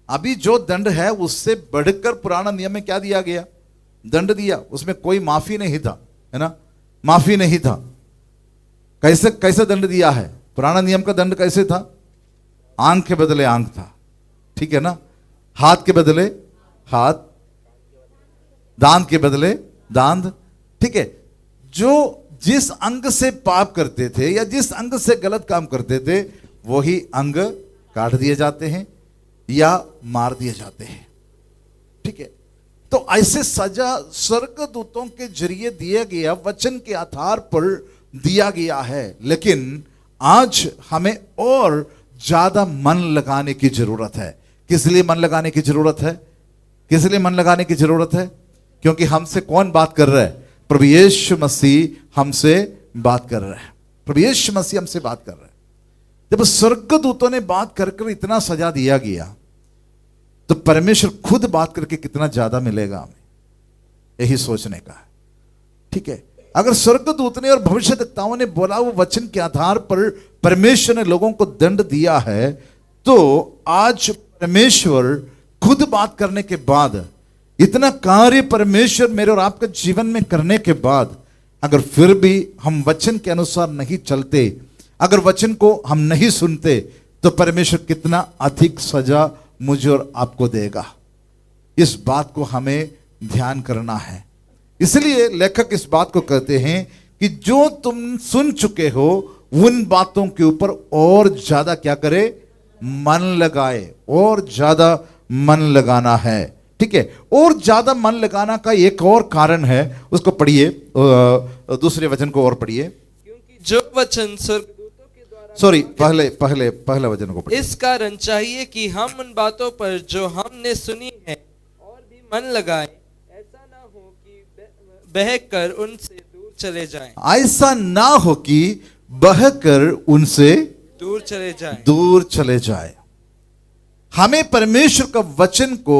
अभी जो दंड है उससे बढ़कर पुराना नियम में क्या दिया गया, दंड दिया, उसमें कोई माफी नहीं था, है ना, माफी नहीं था। कैसे कैसे दंड दिया है, पुराना नियम का दंड कैसे था, आंख के बदले आंख था, ठीक है ना, हाथ के बदले हाथ, दांत के बदले दांत, ठीक है। जो जिस अंग से पाप करते थे या जिस अंग से गलत काम करते थे वही अंग काट दिए जाते हैं या मार दिए जाते हैं, ठीक है। तो ऐसे सजा स्वर्गदूतों के जरिए दिया गया, वचन के आधार पर दिया गया है। लेकिन आज हमें और ज्यादा मन लगाने की जरूरत है। किस लिए मन लगाने की जरूरत है, किस लिए मन लगाने की जरूरत है, क्योंकि हमसे कौन बात कर रहा है, प्रभु यीशु मसीह हमसे बात कर रहा है, प्रभु यीशु मसीह हमसे बात कर रहा है। जब स्वर्गदूतों ने बात कर इतना सजा दिया गया तो परमेश्वर खुद बात करके कितना ज्यादा मिलेगा हमें, यही सोचने का है, ठीक है। अगर स्वर्गदूत ने और भविष्यद्वक्ताओं ने बोला वो वचन के आधार पर परमेश्वर ने लोगों को दंड दिया है, तो आज परमेश्वर खुद बात करने के बाद, इतना कार्य परमेश्वर मेरे और आपके जीवन में करने के बाद, अगर फिर भी हम वचन के अनुसार नहीं चलते, अगर वचन को हम नहीं सुनते, तो परमेश्वर कितना अधिक सजा मुझे और आपको देगा। इस बात को हमें ध्यान करना है। इसलिए लेखक इस बात को कहते हैं कि जो तुम सुन चुके हो उन बातों के ऊपर और ज्यादा क्या करे, मन लगाए, और ज्यादा मन लगाना है, ठीक है। और ज्यादा मन लगाना का एक और कारण है, उसको पढ़िए, दूसरे वचन को और पढ़िए। क्योंकि जो वचन स्वर्गदूतों के द्वारा, सॉरी, पहले वचन को पढ़िए। इस कारण चाहिए कि हम उन बातों पर जो हमने सुनी है और भी मन लगाएं, ऐसा ना हो कि बहकर उनसे दूर चले जाएं। ऐसा ना हो कि बहकर उनसे दूर चले जाएं। दूर चले जाए। हमें परमेश्वर का वचन को,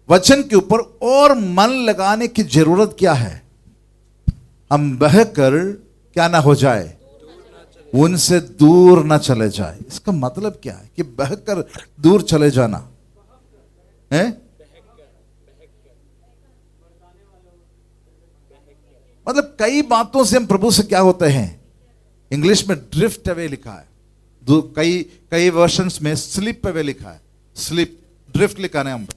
वचन के ऊपर और मन लगाने की जरूरत क्या है, हम बहकर क्या ना हो जाए, उनसे दूर ना चले जाए। इसका मतलब क्या है कि बहकर दूर चले जाना है, मतलब कई बातों से हम प्रभु से क्या होते हैं, इंग्लिश में ड्रिफ्ट अवे लिखा है, कई वर्शंस में स्लिप अवे लिखा है, स्लिप, ड्रिफ्ट लिखा है, हम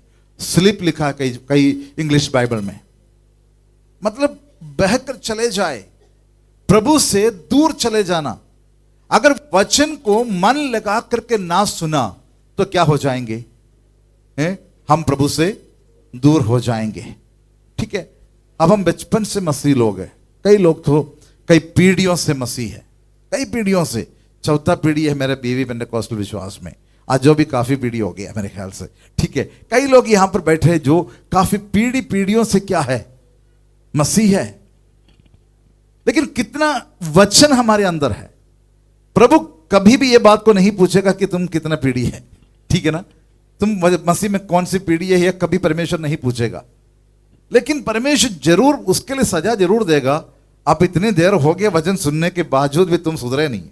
स्लिप लिखा है कई इंग्लिश बाइबल में, मतलब बहकर चले जाए, प्रभु से दूर चले जाना। अगर वचन को मन लगा करके ना सुना तो क्या हो जाएंगे, हम प्रभु से दूर हो जाएंगे, ठीक है। अब हम बचपन से मसीह लोग हैं, कई लोग तो कई पीढ़ियों से मसीह है, कई पीढ़ियों से, चौथा पीढ़ी है मेरे बीवी पेंटेकोस्टल विश्वास में, आज जो भी काफी पीढ़ी हो गया मेरे ख्याल से, ठीक है। कई लोग यहां पर बैठे हैं जो काफी पीढ़ियों से क्या है, मसीह है। लेकिन कितना वचन हमारे अंदर है, प्रभु कभी भी ये बात को नहीं पूछेगा कि तुम कितना पीढ़ी है, ठीक है ना, तुम मसीह में कौन सी पीढ़ी है, यह कभी परमेश्वर नहीं पूछेगा। लेकिन परमेश्वर जरूर उसके लिए सजा जरूर देगा, आप इतनी देर हो गए वचन सुनने के बावजूद भी तुम सुधरे नहीं,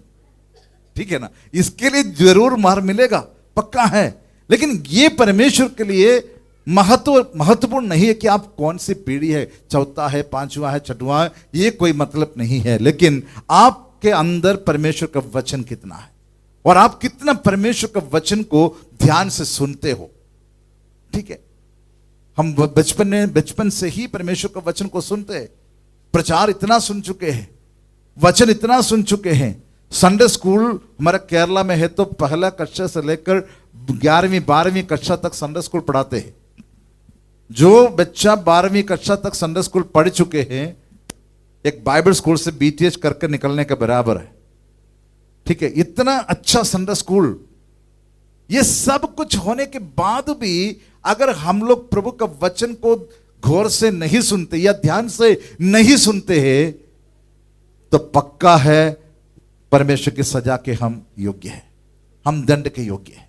ठीक है ना, इसके लिए जरूर मार मिलेगा, पक्का है। लेकिन ये परमेश्वर के लिए महत्वपूर्ण नहीं है कि आप कौन सी पीढ़ी है, चौथा है, पांचवा है, छठवां है, ये कोई मतलब नहीं है। लेकिन आपके अंदर परमेश्वर का वचन कितना है और आप कितना परमेश्वर का वचन को ध्यान से सुनते हो, ठीक है। हम बचपन से ही परमेश्वर का वचन को सुनते हैं, प्रचार इतना सुन चुके हैं, वचन इतना सुन चुके हैं। संडे स्कूल हमारा केरला में है तो पहला कक्षा से लेकर 11वीं 12वीं कक्षा तक संडे स्कूल पढ़ाते हैं। जो बच्चा 12वीं कक्षा तक संडे स्कूल पढ़ चुके हैं एक बाइबल स्कूल से बीटीएच करके निकलने के बराबर है, ठीक है। इतना अच्छा संडे स्कूल ये सब कुछ होने के बाद भी अगर हम लोग प्रभु का वचन को गौर से नहीं सुनते या ध्यान से नहीं सुनते हैं, तो पक्का है परमेश्वर की सजा के हम योग्य हैं, हम दंड के योग्य हैं।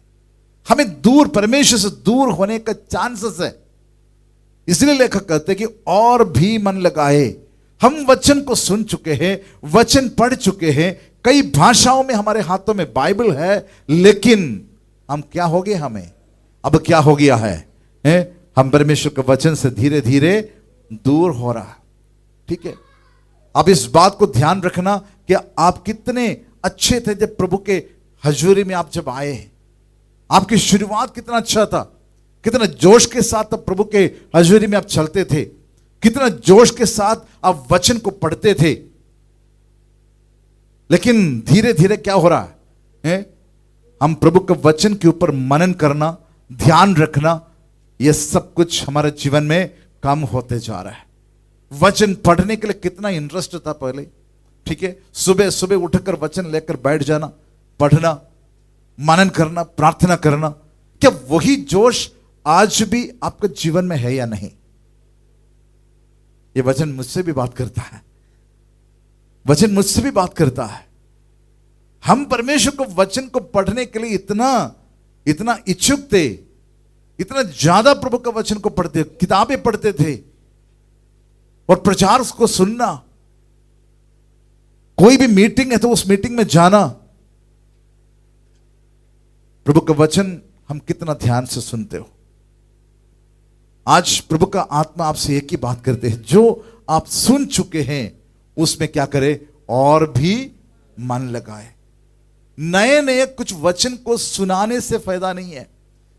हमें दूर, परमेश्वर से दूर होने का चांसेस है। इसलिए लेखक कहते हैं कि और भी मन लगाए। हम वचन को सुन चुके हैं, वचन पढ़ चुके हैं, कई भाषाओं में हमारे हाथों में बाइबल है, लेकिन हम क्या हो गए, हमें अब क्या हो गया है, हम परमेश्वर के वचन से धीरे धीरे दूर हो रहा है। ठीक है, अब इस बात को ध्यान रखना कि आप कितने अच्छे थे जब प्रभु के हजूरी में आप जब आए। आपकी शुरुआत कितना अच्छा था, कितना जोश के साथ तब प्रभु के हजूरी में आप चलते थे, कितना जोश के साथ आप वचन को पढ़ते थे। लेकिन धीरे धीरे क्या हो रहा है, हम प्रभु के वचन के ऊपर मनन करना, ध्यान रखना, यह सब कुछ हमारे जीवन में कम होते जा रहा है। वचन पढ़ने के लिए कितना इंटरेस्ट था पहले, ठीक है, सुबह सुबह उठकर वचन लेकर बैठ जाना, पढ़ना, मनन करना, प्रार्थना करना। क्या वही जोश आज भी आपके जीवन में है या नहीं? यह वचन मुझसे भी बात करता है, वचन मुझसे भी बात करता है। हम परमेश्वर को वचन को पढ़ने के लिए इतना इच्छुक थे, इतना ज्यादा प्रभु का वचन को पढ़ते, किताबें पढ़ते थे और प्रचार को सुनना। कोई भी मीटिंग है तो उस मीटिंग में जाना। प्रभु का वचन हम कितना ध्यान से सुनते हो? आज प्रभु का आत्मा आपसे एक ही बात करते हैं, जो आप सुन चुके हैं उसमें क्या करे, और भी मन लगाए। नए नए कुछ वचन को सुनाने से फायदा नहीं है।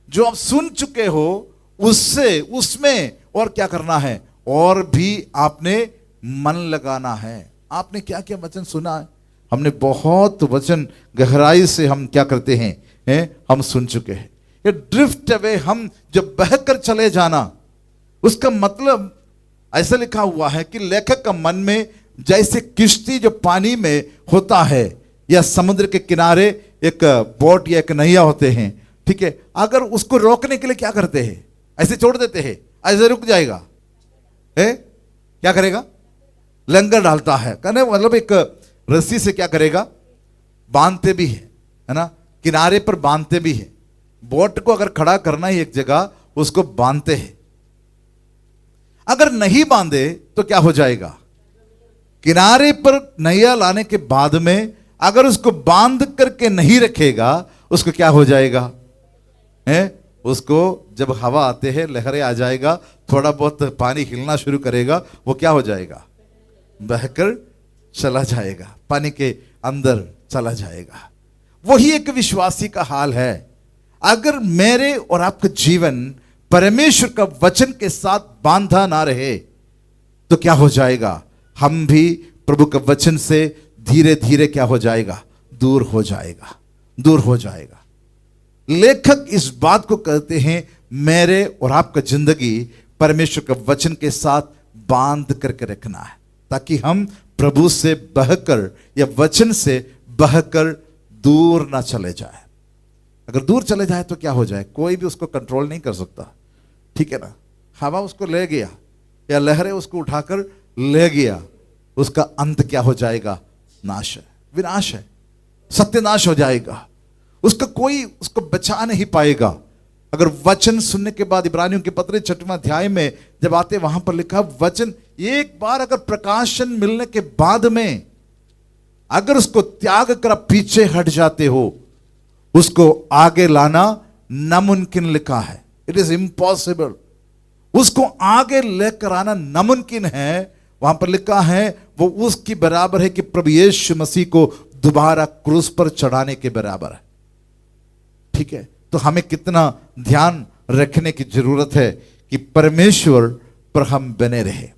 जो आप सुन चुके हो उसमें और क्या करना है, और भी आपने मन लगाना है। आपने क्या क्या वचन सुना है? हमने बहुत वचन गहराई से हम क्या करते हैं, हम सुन चुके हैं। ये ड्रिफ्ट अवे, हम जब बहकर चले जाना, उसका मतलब ऐसा लिखा हुआ है कि लेखक का मन में जैसे किश्ती जो पानी में होता है या समुद्र के किनारे एक बोट या एक नैया होते हैं, ठीक है, अगर उसको रोकने के लिए क्या करते हैं, ऐसे छोड़ देते हैं, ऐसे रुक जाएगा, क्या करेगा, लंगर डालता है, कहने मतलब एक रस्सी से क्या करेगा, बांधते भी है ना, किनारे पर बांधते भी है। बोट को अगर खड़ा करना है एक जगह, उसको बांधते हैं। अगर नहीं बांधे तो क्या हो जाएगा, किनारे पर नैया लाने के बाद में अगर उसको बांध करके नहीं रखेगा, उसको क्या हो जाएगा, उसको जब हवा आते हैं, लहरें आ जाएगा, थोड़ा बहुत पानी हिलना शुरू करेगा, वो क्या हो जाएगा, बहकर चला जाएगा, पानी के अंदर चला जाएगा। वही एक विश्वासी का हाल है। अगर मेरे और आपका जीवन परमेश्वर का वचन के साथ बांधा ना रहे तो क्या हो जाएगा, हम भी प्रभु के वचन से धीरे धीरे क्या हो जाएगा, दूर हो जाएगा, दूर हो जाएगा। लेखक इस बात को कहते हैं, मेरे और आपका जिंदगी परमेश्वर के वचन के साथ बांध करके रखना है, ताकि हम प्रभु से बहकर या वचन से बहकर दूर ना चले जाए। अगर दूर चले जाए तो क्या हो जाए, कोई भी उसको कंट्रोल नहीं कर सकता, ठीक है ना। हवा उसको ले गया या लहरें उसको उठाकर ले गया, उसका अंत क्या हो जाएगा, नाश है, विनाश है, सत्यानाश हो जाएगा। उसका कोई उसको बचा नहीं पाएगा। अगर वचन सुनने के बाद इब्रानियों के पत्र 6वां अध्याय में जब आते, वहां पर लिखा, वचन एक बार अगर प्रकाशन मिलने के बाद में अगर उसको त्याग कर पीछे हट जाते हो, उसको आगे लाना नामुमकिन लिखा है, इट इज इम्पॉसिबल। उसको आगे लेकर आना नामुमकिन है। वहां पर लिखा है वो उसकी बराबर है कि प्रभु यीशु मसीह को दोबारा क्रूस पर चढ़ाने के बराबर है, ठीक है। तो हमें कितना ध्यान रखने की जरूरत है कि परमेश्वर पर हम बने रहे।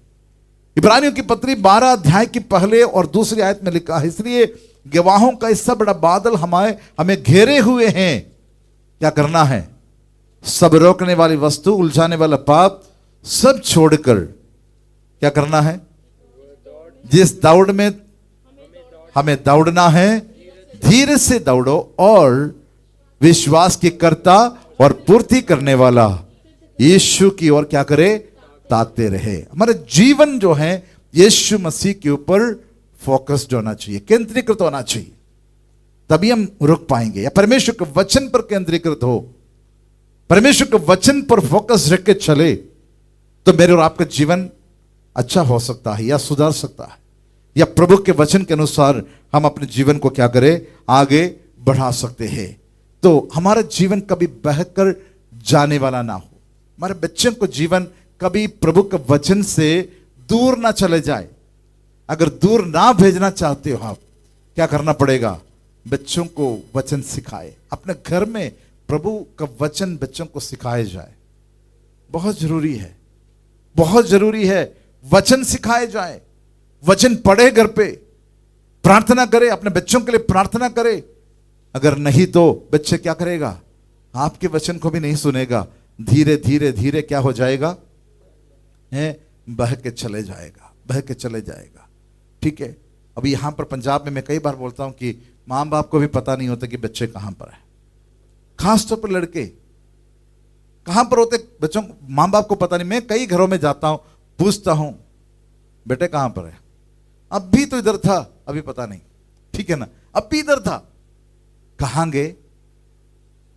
इब्रानियों की पत्री 12 अध्याय की पहले और दूसरी आयत में लिखा है, इसलिए गवाहों का इससे बड़ा बादल हमें घेरे हुए हैं। क्या करना है, सब रोकने वाली वस्तु, उलझाने वाला पाप सब छोड़कर क्या करना है, जिस दौड़ में हमें दौड़ना है, धीरे से दौड़ो और विश्वास की कर्ता और पूर्ति करने वाला यीशु की ओर क्या करे, ताकते रहे। हमारा जीवन जो है यीशु मसीह के ऊपर फोकस्ड होना चाहिए, केंद्रीकृत होना चाहिए, तभी हम रुक पाएंगे। या परमेश्वर के वचन पर केंद्रीकृत हो, परमेश्वर के वचन पर फोकस रख के चले, तो मेरे और आपका जीवन अच्छा हो सकता है या सुधार सकता है, या प्रभु के वचन के अनुसार हम अपने जीवन को क्या करें, आगे बढ़ा सकते हैं। तो हमारा जीवन कभी बहकर जाने वाला ना हो, हमारे बच्चों को जीवन कभी प्रभु के वचन से दूर ना चले जाए। अगर दूर ना भेजना चाहते हो आप, क्या करना पड़ेगा, बच्चों को वचन सिखाए। अपने घर में प्रभु का वचन बच्चों को सिखाया जाए, बहुत जरूरी है, बहुत जरूरी है। वचन सिखाए जाए, वचन पढ़े, घर पे प्रार्थना करे, अपने बच्चों के लिए प्रार्थना करे। अगर नहीं तो बच्चे क्या करेगा, आपके वचन को भी नहीं सुनेगा, धीरे धीरे धीरे क्या हो जाएगा, बह के चले जाएगा, बह के चले जाएगा। ठीक है, अभी यहां पर पंजाब में मैं कई बार बोलता हूं कि मां बाप को भी पता नहीं होता कि बच्चे कहां पर है, खासतौर पर लड़के कहां पर होते, बच्चों को, मां बाप को पता नहीं। मैं कई घरों में जाता हूं, पूछता हूं बेटे कहां पर है, अब भी तो इधर था, अभी पता नहीं, ठीक है ना, अब भी इधर था, कहां गए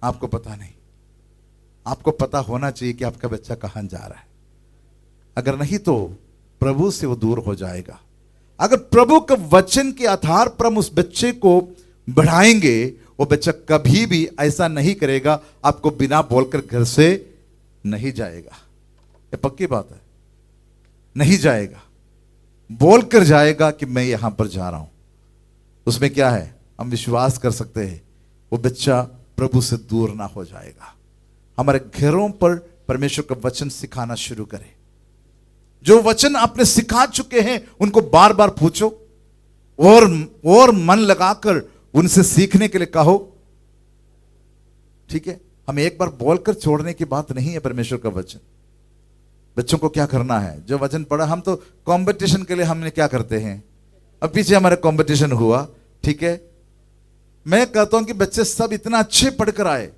आपको पता नहीं। आपको पता होना चाहिए कि आपका बच्चा कहां जा रहा है। अगर नहीं तो प्रभु से वो दूर हो जाएगा। अगर प्रभु के वचन के आधार पर हम उस बच्चे को बढ़ाएंगे, वो बच्चा कभी भी ऐसा नहीं करेगा, आपको बिना बोलकर घर से नहीं जाएगा। ये पक्की बात है, नहीं जाएगा, बोलकर जाएगा कि मैं यहां पर जा रहा हूं। उसमें क्या है, हम विश्वास कर सकते हैं वो बच्चा प्रभु से दूर ना हो जाएगा। हमारे घरों पर परमेश्वर का वचन सिखाना शुरू करें। जो वचन आपने सिखा चुके हैं उनको बार बार पूछो, और मन लगाकर उनसे सीखने के लिए कहो। ठीक है, हम एक बार बोलकर छोड़ने की बात नहीं है परमेश्वर का वचन। बच्चों को क्या करना है, जो वचन पढ़ा, हम तो कंपटीशन के लिए हमने क्या करते हैं, अब पीछे हमारा कंपटीशन हुआ, ठीक है, मैं कहता हूं कि बच्चे सब इतना अच्छे पढ़कर आए,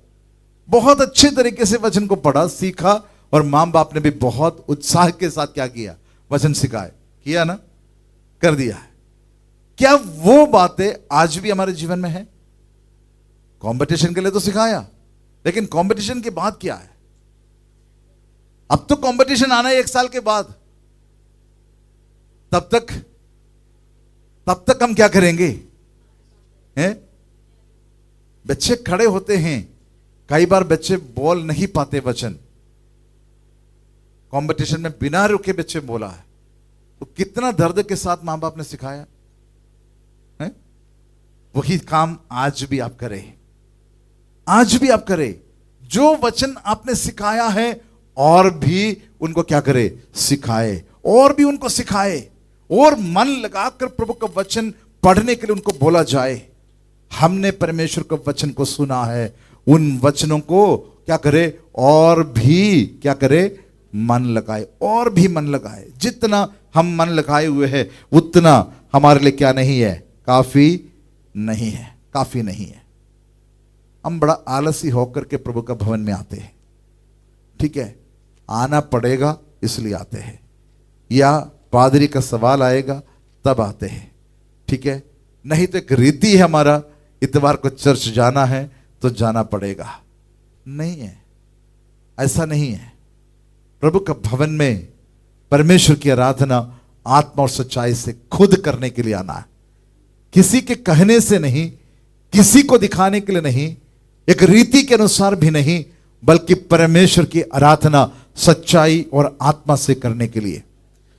बहुत अच्छे तरीके से वचन को पढ़ा, सीखा, और मां बाप ने भी बहुत उत्साह के साथ क्या किया, वचन सिखाए, किया ना, कर दिया है। क्या वो बातें आज भी हमारे जीवन में है? कंपटीशन के लिए तो सिखाया, लेकिन कंपटीशन के बाद क्या है? अब तो कंपटीशन आना है 1 साल के बाद, तब तक हम क्या करेंगे, हैं? बच्चे खड़े होते हैं, कई बार बच्चे बोल नहीं पाते वचन, कंपटीशन में बिना रुके बच्चे बोला है, तो कितना दर्द के साथ मां बाप ने सिखाया है? वही काम आज भी आप करें, आज भी आप करें। जो वचन आपने सिखाया है और भी उनको क्या करे, सिखाए, और भी उनको सिखाए, और मन लगाकर प्रभु का वचन पढ़ने के लिए उनको बोला जाए। हमने परमेश्वर के वचन को सुना है, उन वचनों को क्या करे, और भी क्या करे, मन लगाए, और भी मन लगाए। जितना हम मन लगाए हुए हैं उतना हमारे लिए क्या नहीं है, काफी नहीं है, काफी नहीं है। हम बड़ा आलसी होकर के प्रभु का भवन में आते हैं, ठीक है, आना पड़ेगा इसलिए आते हैं, या पादरी का सवाल आएगा तब आते हैं, ठीक है, नहीं तो एक रीति है हमारा, इतवार को चर्च जाना है तो जाना पड़ेगा। नहीं है, ऐसा नहीं है। प्रभु का भवन में परमेश्वर की आराधना आत्मा और सच्चाई से खुद करने के लिए आना है, किसी के कहने से नहीं, किसी को दिखाने के लिए नहीं, एक रीति के अनुसार भी नहीं, बल्कि परमेश्वर की आराधना सच्चाई और आत्मा से करने के लिए।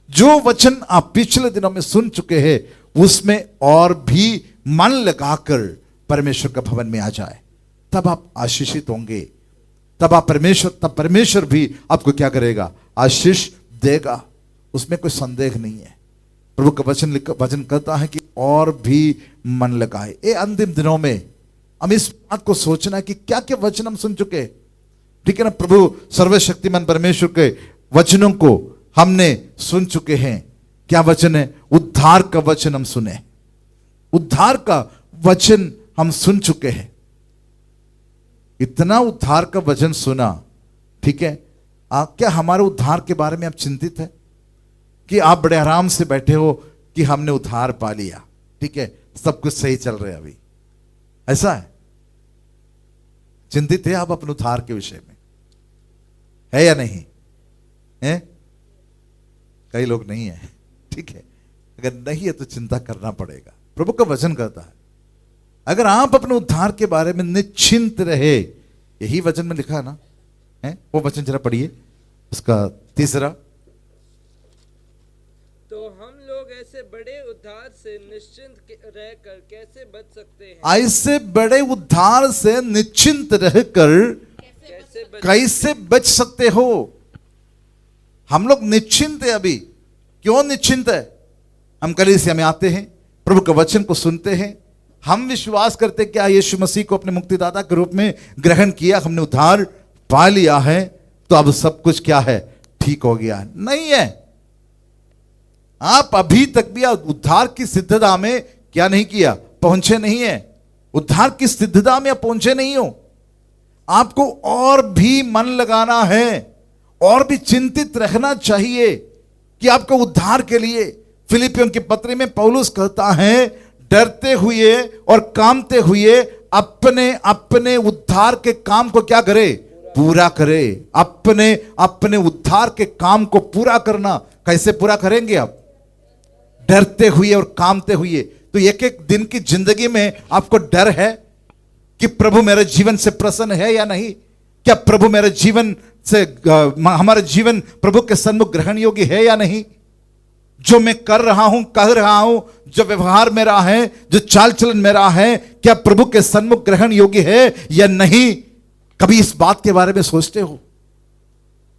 जो वचन आप पिछले दिनों में सुन चुके हैं उसमें और भी मन लगाकर परमेश्वर का भवन में आ जाए, तब आप आशीषित होंगे, तब परमेश्वर भी आपको क्या करेगा, आशीष देगा। उसमें कोई संदेह नहीं है। प्रभु का वचन कहता है कि और भी मन लगाए। ये अंतिम दिनों में हम इस बात को सोचना कि क्या क्या वचन हम सुन चुके, ठीक है ना, प्रभु सर्वशक्तिमान परमेश्वर के वचनों को हमने सुन चुके हैं। क्या वचन है? उद्धार का वचन हम सुने, उद्धार का वचन हम सुन चुके हैं। इतना उद्धार का वचन सुना, ठीक है, क्या हमारे उद्धार के बारे में आप चिंतित है कि आप बड़े आराम से बैठे हो कि हमने उद्धार पा लिया, ठीक है, सब कुछ सही चल रहा है अभी, ऐसा है? चिंतित है आप अपने उद्धार के विषय में, है या नहीं है? कई लोग नहीं है, ठीक है, अगर नहीं है तो चिंता करना पड़ेगा। प्रभु का वचन कहता है अगर आप अपने उद्धार के बारे में निश्चिंत रहे, यही वचन में लिखा है ना, है वो वचन जरा पढ़िए, उसका 3। तो हम लोग ऐसे बड़े उद्धार से निश्चिंत रहकर कैसे बच सकते हैं? ऐसे बड़े उद्धार से निश्चिंत रहकर कैसे बच सकते हो? हम लोग निश्चिंत है अभी। क्यों निश्चिंत है? हम कलीसिया में आते हैं, प्रभु के वचन को सुनते हैं, हम विश्वास करते क्या यीशु मसीह को अपने मुक्तिदाता के रूप में ग्रहण किया, हमने उद्धार पा लिया है, तो अब सब कुछ क्या है, ठीक हो गया है? नहीं है। आप अभी तक भी उद्धार की सिद्धता में क्या नहीं किया, पहुंचे नहीं है। उद्धार की सिद्धता में आप पहुंचे नहीं हो। आपको और भी मन लगाना है, और भी चिंतित रहना चाहिए कि आपको उद्धार के लिए। फिलिपियों की पत्री में पौलुस कहता है डरते हुए और कामते हुए अपने अपने उद्धार के काम को क्या करे, पूरा करे। अपने अपने उद्धार के काम को पूरा करना कैसे पूरा करेंगे आप? डरते हुए और कामते हुए। तो एक एक दिन की जिंदगी में आपको डर है कि प्रभु मेरे जीवन से प्रसन्न है या नहीं? क्या प्रभु मेरे जीवन से हमारा जीवन प्रभु के सन्मुख ग्रहण योग्य है या नहीं? जो मैं कर रहा हूं, कह रहा हूं, जो व्यवहार मेरा है, जो चाल चलन मेरा है, क्या प्रभु के सन्मुख ग्रहण योग्य है या नहीं? कभी इस बात के बारे में सोचते हो?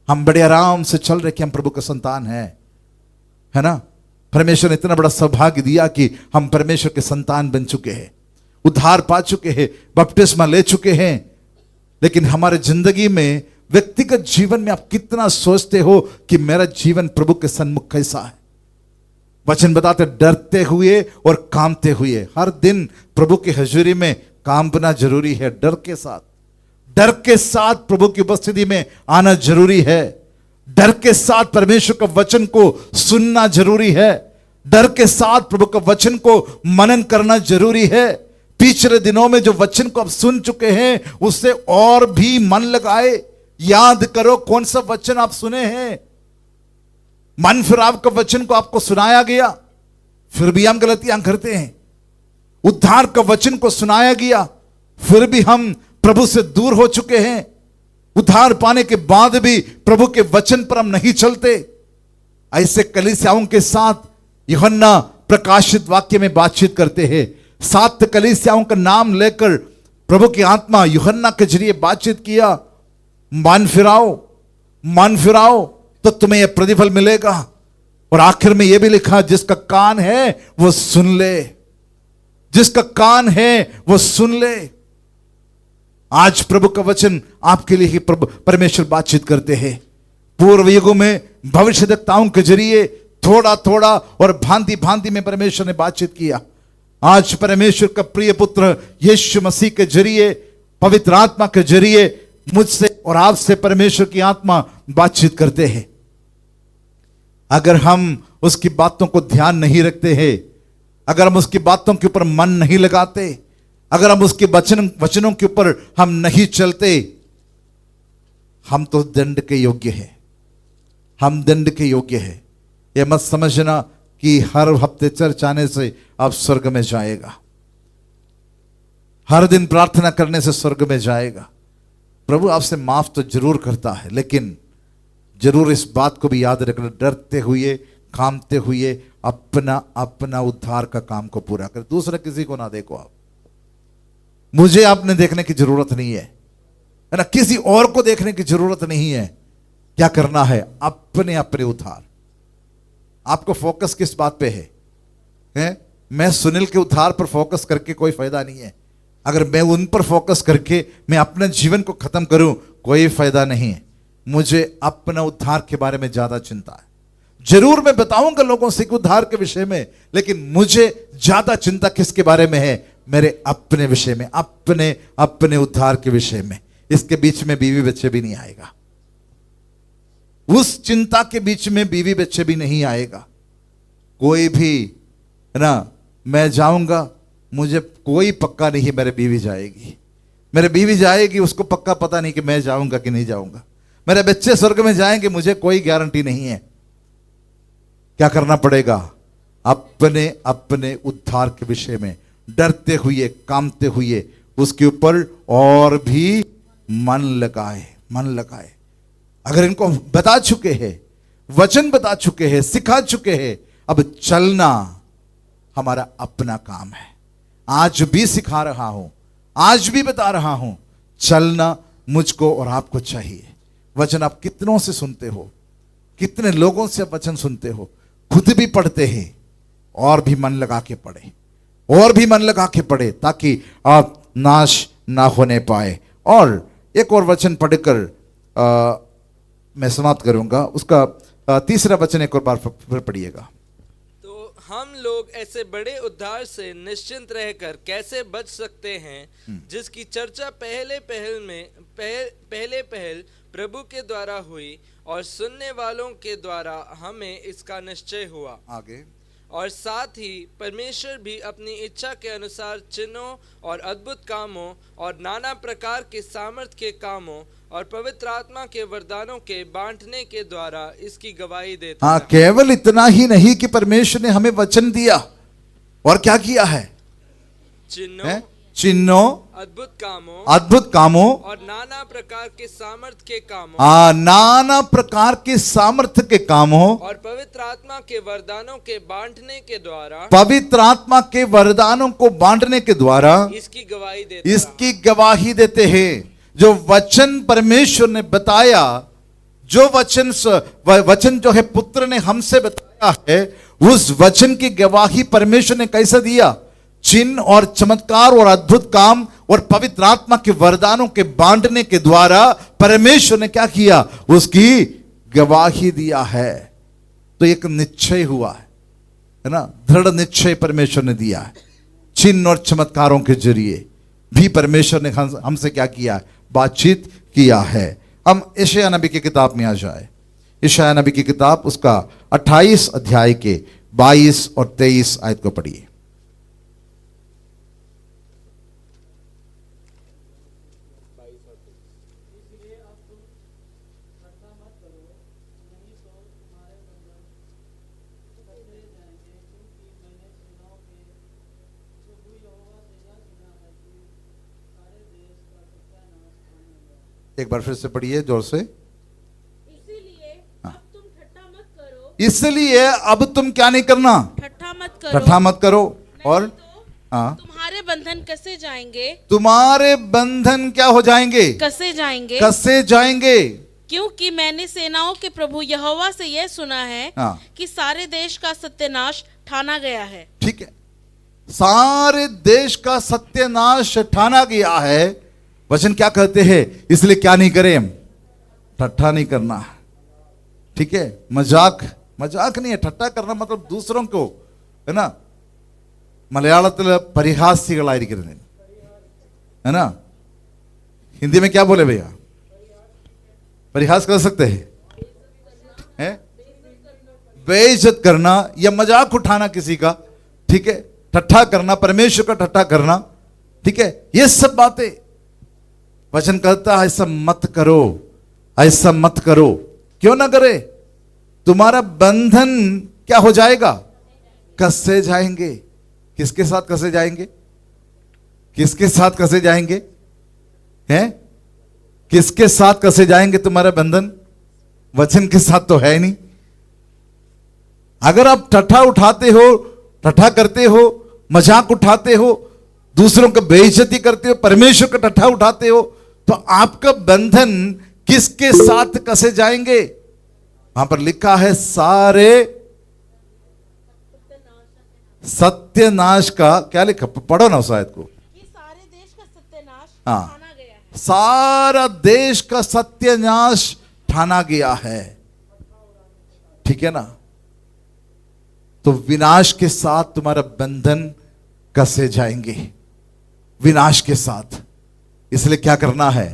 हम बड़े आराम से चल रहे कि हम प्रभु का संतान है ना? परमेश्वर ने इतना बड़ा सौभाग्य दिया कि हम परमेश्वर के संतान बन चुके हैं, उद्धार पा चुके हैं, बपतिस्मा ले चुके हैं। लेकिन हमारे जिंदगी में, व्यक्तिगत जीवन में आप कितना सोचते हो कि मेरा जीवन प्रभु के सन्मुख कैसा है? वचन बताते डरते हुए और कामते हुए। हर दिन प्रभु की हजूरी में कामना जरूरी है। डर के साथ प्रभु की उपस्थिति में आना जरूरी है। डर के साथ परमेश्वर का वचन को सुनना जरूरी है। डर के साथ प्रभु का वचन को मनन करना जरूरी है। पिछले दिनों में जो वचन को आप सुन चुके हैं उससे और भी मन लगाए। याद करो कौन सा वचन आप सुने हैं। मन फिराव का वचन को आपको सुनाया गया, फिर भी हम गलतियां करते हैं। उद्धार का वचन को सुनाया गया, फिर भी हम प्रभु से दूर हो चुके हैं। उद्धार पाने के बाद भी प्रभु के वचन पर हम नहीं चलते। ऐसे कलीसियाओं के साथ यूहन्ना प्रकाशित वाक्य में बातचीत करते हैं। 7 कलीसियाओं का नाम लेकर प्रभु की आत्मा यूहन्ना के जरिए बातचीत किया। मन फिराओ तो तुम्हें यह प्रतिफल मिलेगा। और आखिर में यह भी लिखा, जिसका कान है वो सुन ले, जिसका कान है वो सुन ले। आज प्रभु का वचन आपके लिए ही प्रभु परमेश्वर बातचीत करते हैं। पूर्व युगों में भविष्यद्वक्ताओं के जरिए थोड़ा थोड़ा और भांति भांति में परमेश्वर ने बातचीत किया। आज परमेश्वर का प्रिय पुत्र यीशु मसीह के जरिए, पवित्र आत्मा के जरिए मुझसे और आपसे परमेश्वर की आत्मा बातचीत करते हैं। अगर हम उसकी बातों को ध्यान नहीं रखते हैं, अगर हम उसकी बातों के ऊपर मन नहीं लगाते, अगर हम उसके वचनों के ऊपर हम नहीं चलते, हम तो दंड के योग्य हैं। हम दंड के योग्य हैं। यह मत समझना कि हर हफ्ते चर्च आने से आप स्वर्ग में जाएगा, हर दिन प्रार्थना करने से स्वर्ग में जाएगा। प्रभु आपसे माफ तो जरूर करता है, लेकिन जरूर इस बात को भी याद रखना, डरते हुए कामते हुए अपना अपना उद्धार का काम को पूरा कर। दूसरा किसी को ना देखो। आप मुझे आपने देखने की जरूरत नहीं है ना, किसी और को देखने की जरूरत नहीं है। क्या करना है? अपने अपने उद्धार। आपको फोकस किस बात पे है? मैं सुनील के उद्धार पर फोकस करके कोई फायदा नहीं है। अगर मैं उन पर फोकस करके मैं अपने जीवन को खत्म करूं, कोई फायदा नहीं है। मुझे अपना उद्धार के बारे में ज्यादा चिंता है। जरूर मैं बताऊंगा लोगों से उद्धार के विषय में, लेकिन मुझे ज्यादा चिंता किसके बारे में है? मेरे अपने विषय में, अपने अपने उद्धार के विषय में। इसके बीच में बीवी बच्चे भी नहीं आएगा, उस चिंता के बीच में बीवी बच्चे भी नहीं आएगा। कोई भी है ना, मैं जाऊंगा, मुझे कोई पक्का नहीं मेरे बीवी जाएगी, मेरे बीवी जाएगी उसको पक्का पता नहीं कि मैं जाऊंगा कि नहीं जाऊंगा, मेरे बच्चे स्वर्ग में जाएंगे मुझे कोई गारंटी नहीं है। क्या करना पड़ेगा? अपने अपने उद्धार के विषय में डरते हुए, कामते हुए उसके ऊपर और भी मन लगाए, मन लगाए। अगर इनको बता चुके हैं, वचन बता चुके हैं, सिखा चुके हैं, अब चलना हमारा अपना काम है। आज भी सिखा रहा हूं, आज भी बता रहा हूं, चलना मुझको और आपको चाहिए। वचन आप कितनों से सुनते हो, कितने लोगों से वचन सुनते हो, खुद भी पढ़ते हैं, और भी मन लगा के पढ़े, और भी मन लगा के पढ़े, ताकि आप नाश ना होने पाए। और एक और वचन पढ़कर मैं समाप्त करूंगा। उसका तीसरा वचन एक और बार फिर पढ़िएगा। तो हम लोग ऐसे बड़े उद्धार से निश्चिंत रहकर कैसे बच सकते हैं, जिसकी चर्चा पहले पहल प्रभु के द्वारा हुई और सुनने वालों के द्वारा हमें इसका निश्चय हुआ। आगे, और साथ ही परमेश्वर भी अपनी इच्छा के अनुसार चिन्हों और अद्भुत कामों और नाना प्रकार के सामर्थ के कामों और पवित्र आत्मा के वरदानों के बांटने के द्वारा इसकी गवाही देता है। हाँ, केवल इतना ही नहीं कि परमेश्वर ने हमें वचन दिया और क्या किया है? चिन्हों, अद्भुत कामों और नाना प्रकार के सामर्थ के कामों, नाना प्रकार के सामर्थ के कामों और पवित्र आत्मा के वरदानों के बांटने के द्वारा, पवित्र आत्मा के वरदानों को बांटने के द्वारा इसकी गवाही देते हैं। जो वचन परमेश्वर ने बताया, जो वचन जो है पुत्र ने हमसे बताया है, उस वचन की गवाही परमेश्वर ने कैसे दिया? चिन्ह और चमत्कार और अद्भुत काम और पवित्र आत्मा के वरदानों के बांटने के द्वारा परमेश्वर ने क्या किया? उसकी गवाही दिया है। तो एक निश्चय हुआ है ना, दृढ़ निश्चय परमेश्वर ने दिया है। चिन्ह और चमत्कारों के जरिए भी परमेश्वर ने हमसे क्या किया? बातचीत किया है। हम यशायाह नबी की किताब में आ जाए। यशायाह नबी की किताब उसका 28 अध्याय के 22 और 23 आयत को पढ़िए। एक बार फिर से पढ़िए जोर से। इसीलिए अब तुम ठट्ठा मत करो, इसलिए अब तुम क्या नहीं करना? ठट्ठा मत करो। और तुम्हारे बंधन कसे जाएंगे, तुम्हारे बंधन क्या हो जाएंगे? कसे जाएंगे, कसे जाएंगे। क्योंकि मैंने सेनाओं के प्रभु यहोवा से यह सुना है कि सारे देश का सत्यानाश ठाना गया है। ठीक है, सारे देश का सत्यानाश ठाना गया है। वचन क्या कहते हैं? इसलिए क्या नहीं करें हम? ठट्ठा नहीं करना। ठीक है, मजाक नहीं है। ठट्ठा करना मतलब दूसरों को, है ना, മലയാളത്തിൽ പരിഹാസികളായിരിക്കരുത്, है ना। हिंदी में क्या बोले भैया? परिहास कर सकते हैं, बेइज्जत करना या मजाक उठाना किसी का, ठीक है, ठट्ठा करना, परमेश्वर का ठट्ठा करना, ठीक है, ये सब बातें वचन कहता है ऐसा मत करो, ऐसा मत करो। क्यों ना करे? तुम्हारा बंधन क्या हो जाएगा? कसे जाएंगे। किसके साथ कसे जाएंगे? किसके साथ कसे जाएंगे? हैं? किसके साथ कसे जाएंगे तुम्हारा बंधन? वचन के साथ तो है नहीं। अगर आप ठट्ठा उठाते हो, ठट्ठा करते हो, मजाक उठाते हो, दूसरों का बेइज्जती करते हो, परमेश्वर का ठट्ठा उठाते हो, तो आपका बंधन किसके साथ कसे जाएंगे? वहां पर लिखा है सारे सत्यानाश का। क्या लिखा? पढ़ो ना उस आयत को। सारे देश का सत्यानाश ठाना गया है। सारा देश का सत्यानाश ठाना गया है। ठीक है ना। तो विनाश के साथ तुम्हारा बंधन कसे जाएंगे, विनाश के साथ। इसलिए क्या करना है?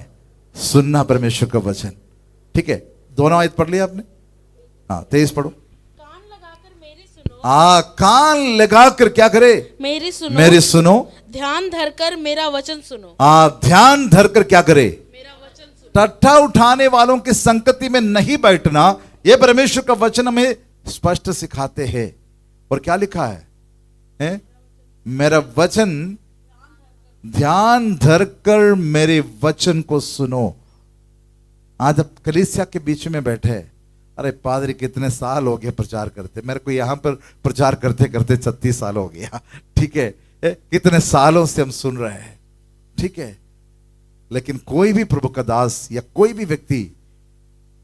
सुनना परमेश्वर का वचन। ठीक है, दोनों आयत पढ़ लिया आपने? हाँ, 23 पढ़ो। कान लगाकर मेरी सुनो। कान लगाकर क्या करे? मेरी सुनो। मेरी सुनो। ध्यान धरकर मेरा वचन सुनो। ध्यान धरकर क्या करे? मेरा वचन सुनो। टट्टा उठाने वालों की संगति में नहीं बैठना, यह परमेश्वर का वचन हमें स्पष्ट सिखाते हैं। और क्या लिखा है? मेरा वचन ध्यान धरकर मेरे वचन को सुनो। आज अब कलीसिया के बीच में बैठे, अरे पादरी कितने साल हो गए प्रचार करते, मेरे को यहां पर प्रचार करते करते 36 साल हो गया। ठीक है, कितने सालों से हम सुन रहे हैं। ठीक है, लेकिन कोई भी प्रभु का दास या कोई भी व्यक्ति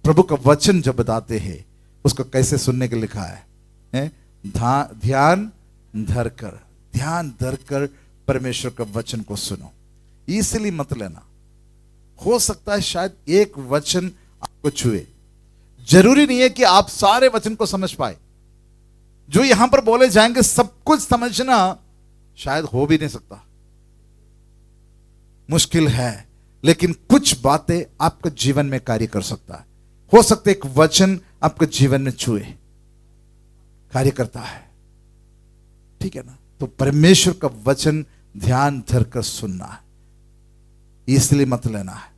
प्रभु का वचन जब बताते हैं, उसको कैसे सुनने के लिखा है? ध्यान धरकर परमेश्वर का वचन को सुनो। इसलिए मत लेना, हो सकता है शायद एक वचन आपको छुए। जरूरी नहीं है कि आप सारे वचन को समझ पाए। जो यहां पर बोले जाएंगे सब कुछ समझना शायद हो भी नहीं सकता, मुश्किल है। लेकिन कुछ बातें आपके जीवन में कार्य कर सकता है। हो सकता है एक वचन आपके जीवन में छुए, कार्य करता है। ठीक है ना? तो परमेश्वर का वचन ध्यान धरकर सुनना है, इसलिए मत लेना है।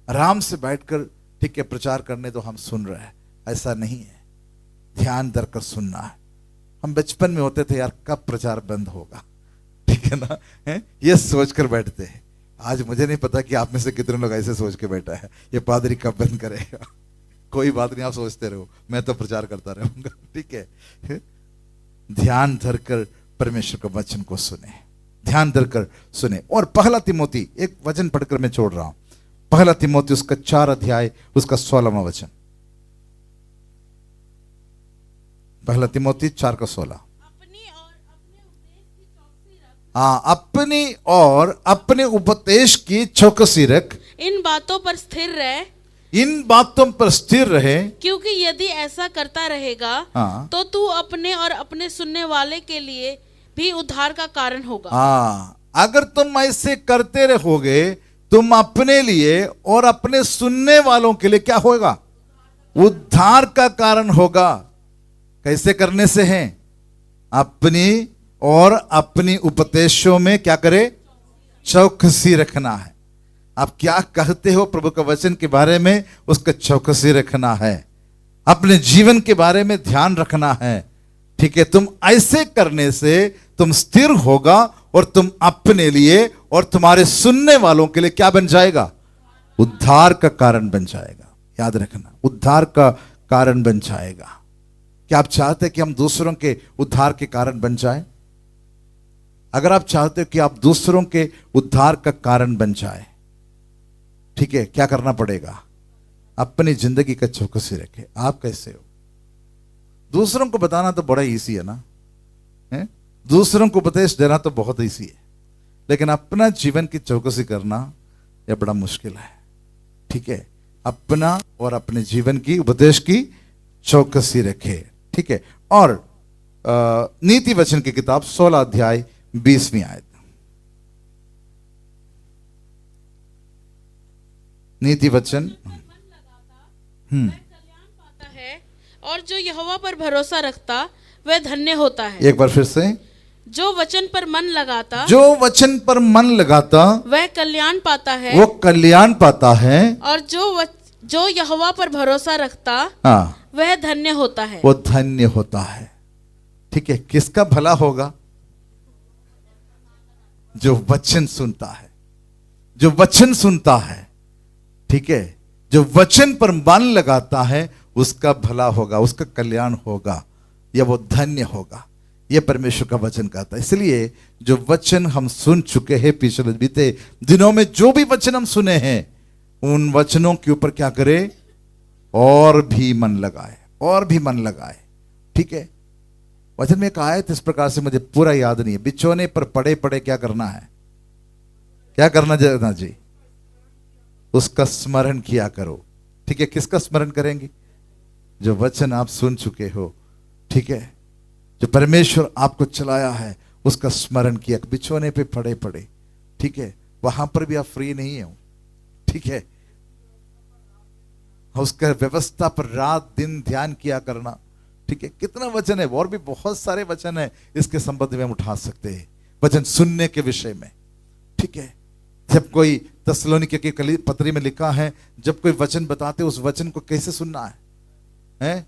आराम से बैठकर ठीक है प्रचार करने तो हम सुन रहे हैं, ऐसा नहीं है। ध्यान धरकर सुनना है। हम बचपन में होते थे, यार कब प्रचार बंद होगा, ठीक है ना, ये सोचकर बैठते हैं। आज मुझे नहीं पता कि आप में से कितने लोग ऐसे सोच के बैठा है, ये पादरी कब बंद करेगा। कोई बात नहीं, आप सोचते रहो, मैं तो प्रचार करता रहूंगा। ठीक है, ध्यान धरकर परमेश्वर का वचन को सुने, ध्यान धरकर सुने। और पहला तिमोथी, एक वचन पढ़कर मैं छोड़ रहा हूं, पहला तिमोथी उसका 4 अध्याय उसका 16वां वचन। पहला तिमोथी 4 का 16। अपनी और अपने उपदेश की चौकसी रख, इन बातों पर स्थिर रहे, इन बातों पर स्थिर रहे, क्योंकि यदि ऐसा करता रहेगा तो तू अपने और अपने सुनने वाले के लिए भी उद्धार का कारण होगा। अगर तुम ऐसे करते रहोगे, तुम अपने लिए और अपने सुनने वालों के लिए क्या होगा? उद्धार का कारण होगा। कैसे करने से है? अपनी और अपनी उपदेशों में क्या करे? चौकसी रखना है। आप क्या कहते हो प्रभु का वचन के बारे में, उसका चौकसी रखना है। अपने जीवन के बारे में ध्यान रखना है। ठीक है, तुम ऐसे करने से तुम स्थिर होगा और तुम अपने लिए और तुम्हारे सुनने वालों के लिए क्या बन जाएगा? उद्धार का कारण बन जाएगा। याद रखना, उद्धार का कारण बन जाएगा। क्या आप चाहते हैं कि हम दूसरों के उद्धार के कारण बन जाए? अगर आप चाहते हो कि आप दूसरों के उद्धार का कारण बन जाए, ठीक है, क्या करना पड़ेगा? अपनी जिंदगी का चौकसी रखें। आप कैसे हो? दूसरों को बताना तो बड़ा इजी है ना, दूसरों को उपदेश देना तो बहुत इजी है, लेकिन अपना जीवन की चौकसी करना यह बड़ा मुश्किल है। ठीक है, अपना और अपने जीवन की उपदेश की चौकसी रखे। ठीक है, और नीति वचन की किताब 16 अध्याय 20वीं आयत। नीति वचन पाता है, और जो यहोवा पर भरोसा रखता वह धन्य होता है। एक बार फिर से, जो वचन पर मन लगाता, जो वचन पर मन लगाता वह कल्याण पाता है, वो कल्याण पाता है। और जो यहोवा पर भरोसा रखता वह धन्य होता है, वो धन्य होता है। ठीक है, किसका भला होगा? जो वचन सुनता है, जो वचन सुनता है। ठीक है, जो वचन पर मन लगाता है उसका भला होगा, उसका कल्याण होगा, या वो धन्य होगा। यह परमेश्वर का वचन कहता है। इसलिए जो वचन हम सुन चुके हैं पिछले बीते दिनों में, जो भी वचन हम सुने हैं, उन वचनों के ऊपर क्या करे? और भी मन लगाए, और भी मन लगाए। ठीक है, वचन में कहा है इस प्रकार से, मुझे पूरा याद नहीं है। बिछोने पर पड़े पड़े क्या करना है? क्या करना चाहिए जी? उसका स्मरण किया करो। ठीक है, किसका स्मरण करेंगे? जो वचन आप सुन चुके हो। ठीक है, जो परमेश्वर आपको चलाया है उसका स्मरण किया। बिछोने पे पड़े पड़े, ठीक है, वहां पर भी आप फ्री नहीं हो। ठीक है, उसका व्यवस्था पर रात दिन ध्यान किया करना। ठीक है, कितना वचन है, और भी बहुत सारे वचन है इसके संबंध में हम उठा सकते हैं, वचन सुनने के विषय में। ठीक है, जब कोई तस्सलोनिके की पत्री में लिखा है, जब कोई वचन बताते उस वचन को कैसे सुनना है,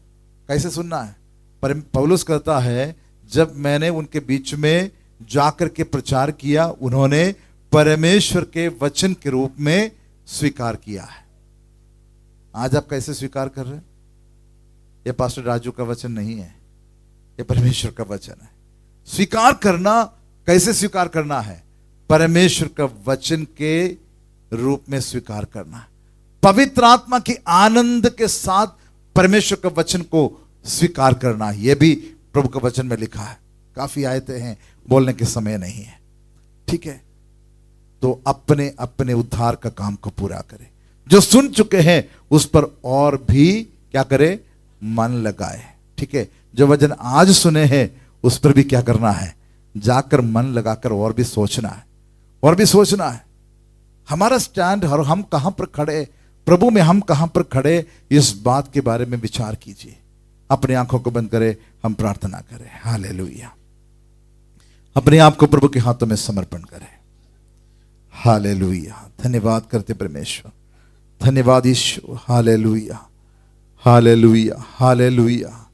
कैसे सुनना है। पर पौलुस कहता है जब मैंने उनके बीच में जाकर के प्रचार किया, उन्होंने परमेश्वर के वचन के रूप में स्वीकार किया है। आज आप कैसे स्वीकार कर रहे हैं? ये पास्टर राजू का वचन नहीं है, ये परमेश्वर का वचन है। स्वीकार करना, कैसे स्वीकार करना है? परमेश्वर का वचन के रूप में स्वीकार करना, पवित्र आत्मा के आनंद के साथ परमेश्वर का वचन को स्वीकार करना। यह भी प्रभु का वचन में लिखा है। काफी आयतें हैं, बोलने के समय नहीं है। ठीक है, तो अपने अपने उद्धार का काम को पूरा करें। जो सुन चुके हैं उस पर और भी क्या करे? मन लगाए। ठीक है, जो वचन आज सुने हैं उस पर भी क्या करना है? जाकर मन लगाकर और भी सोचना है, और भी सोचना है। हमारा स्टैंड, और हम कहां पर खड़े, प्रभु में हम कहां पर खड़े, इस बात के बारे में विचार कीजिए। अपनी आंखों को बंद करें, हम प्रार्थना करें। हालेलुया। अपने आप को प्रभु के हाथों में समर्पण करें। हालेलुया। धन्यवाद करते परमेश्वर, धन्यवाद ईश्वर। Hallelujah, hallelujah, hallelujah.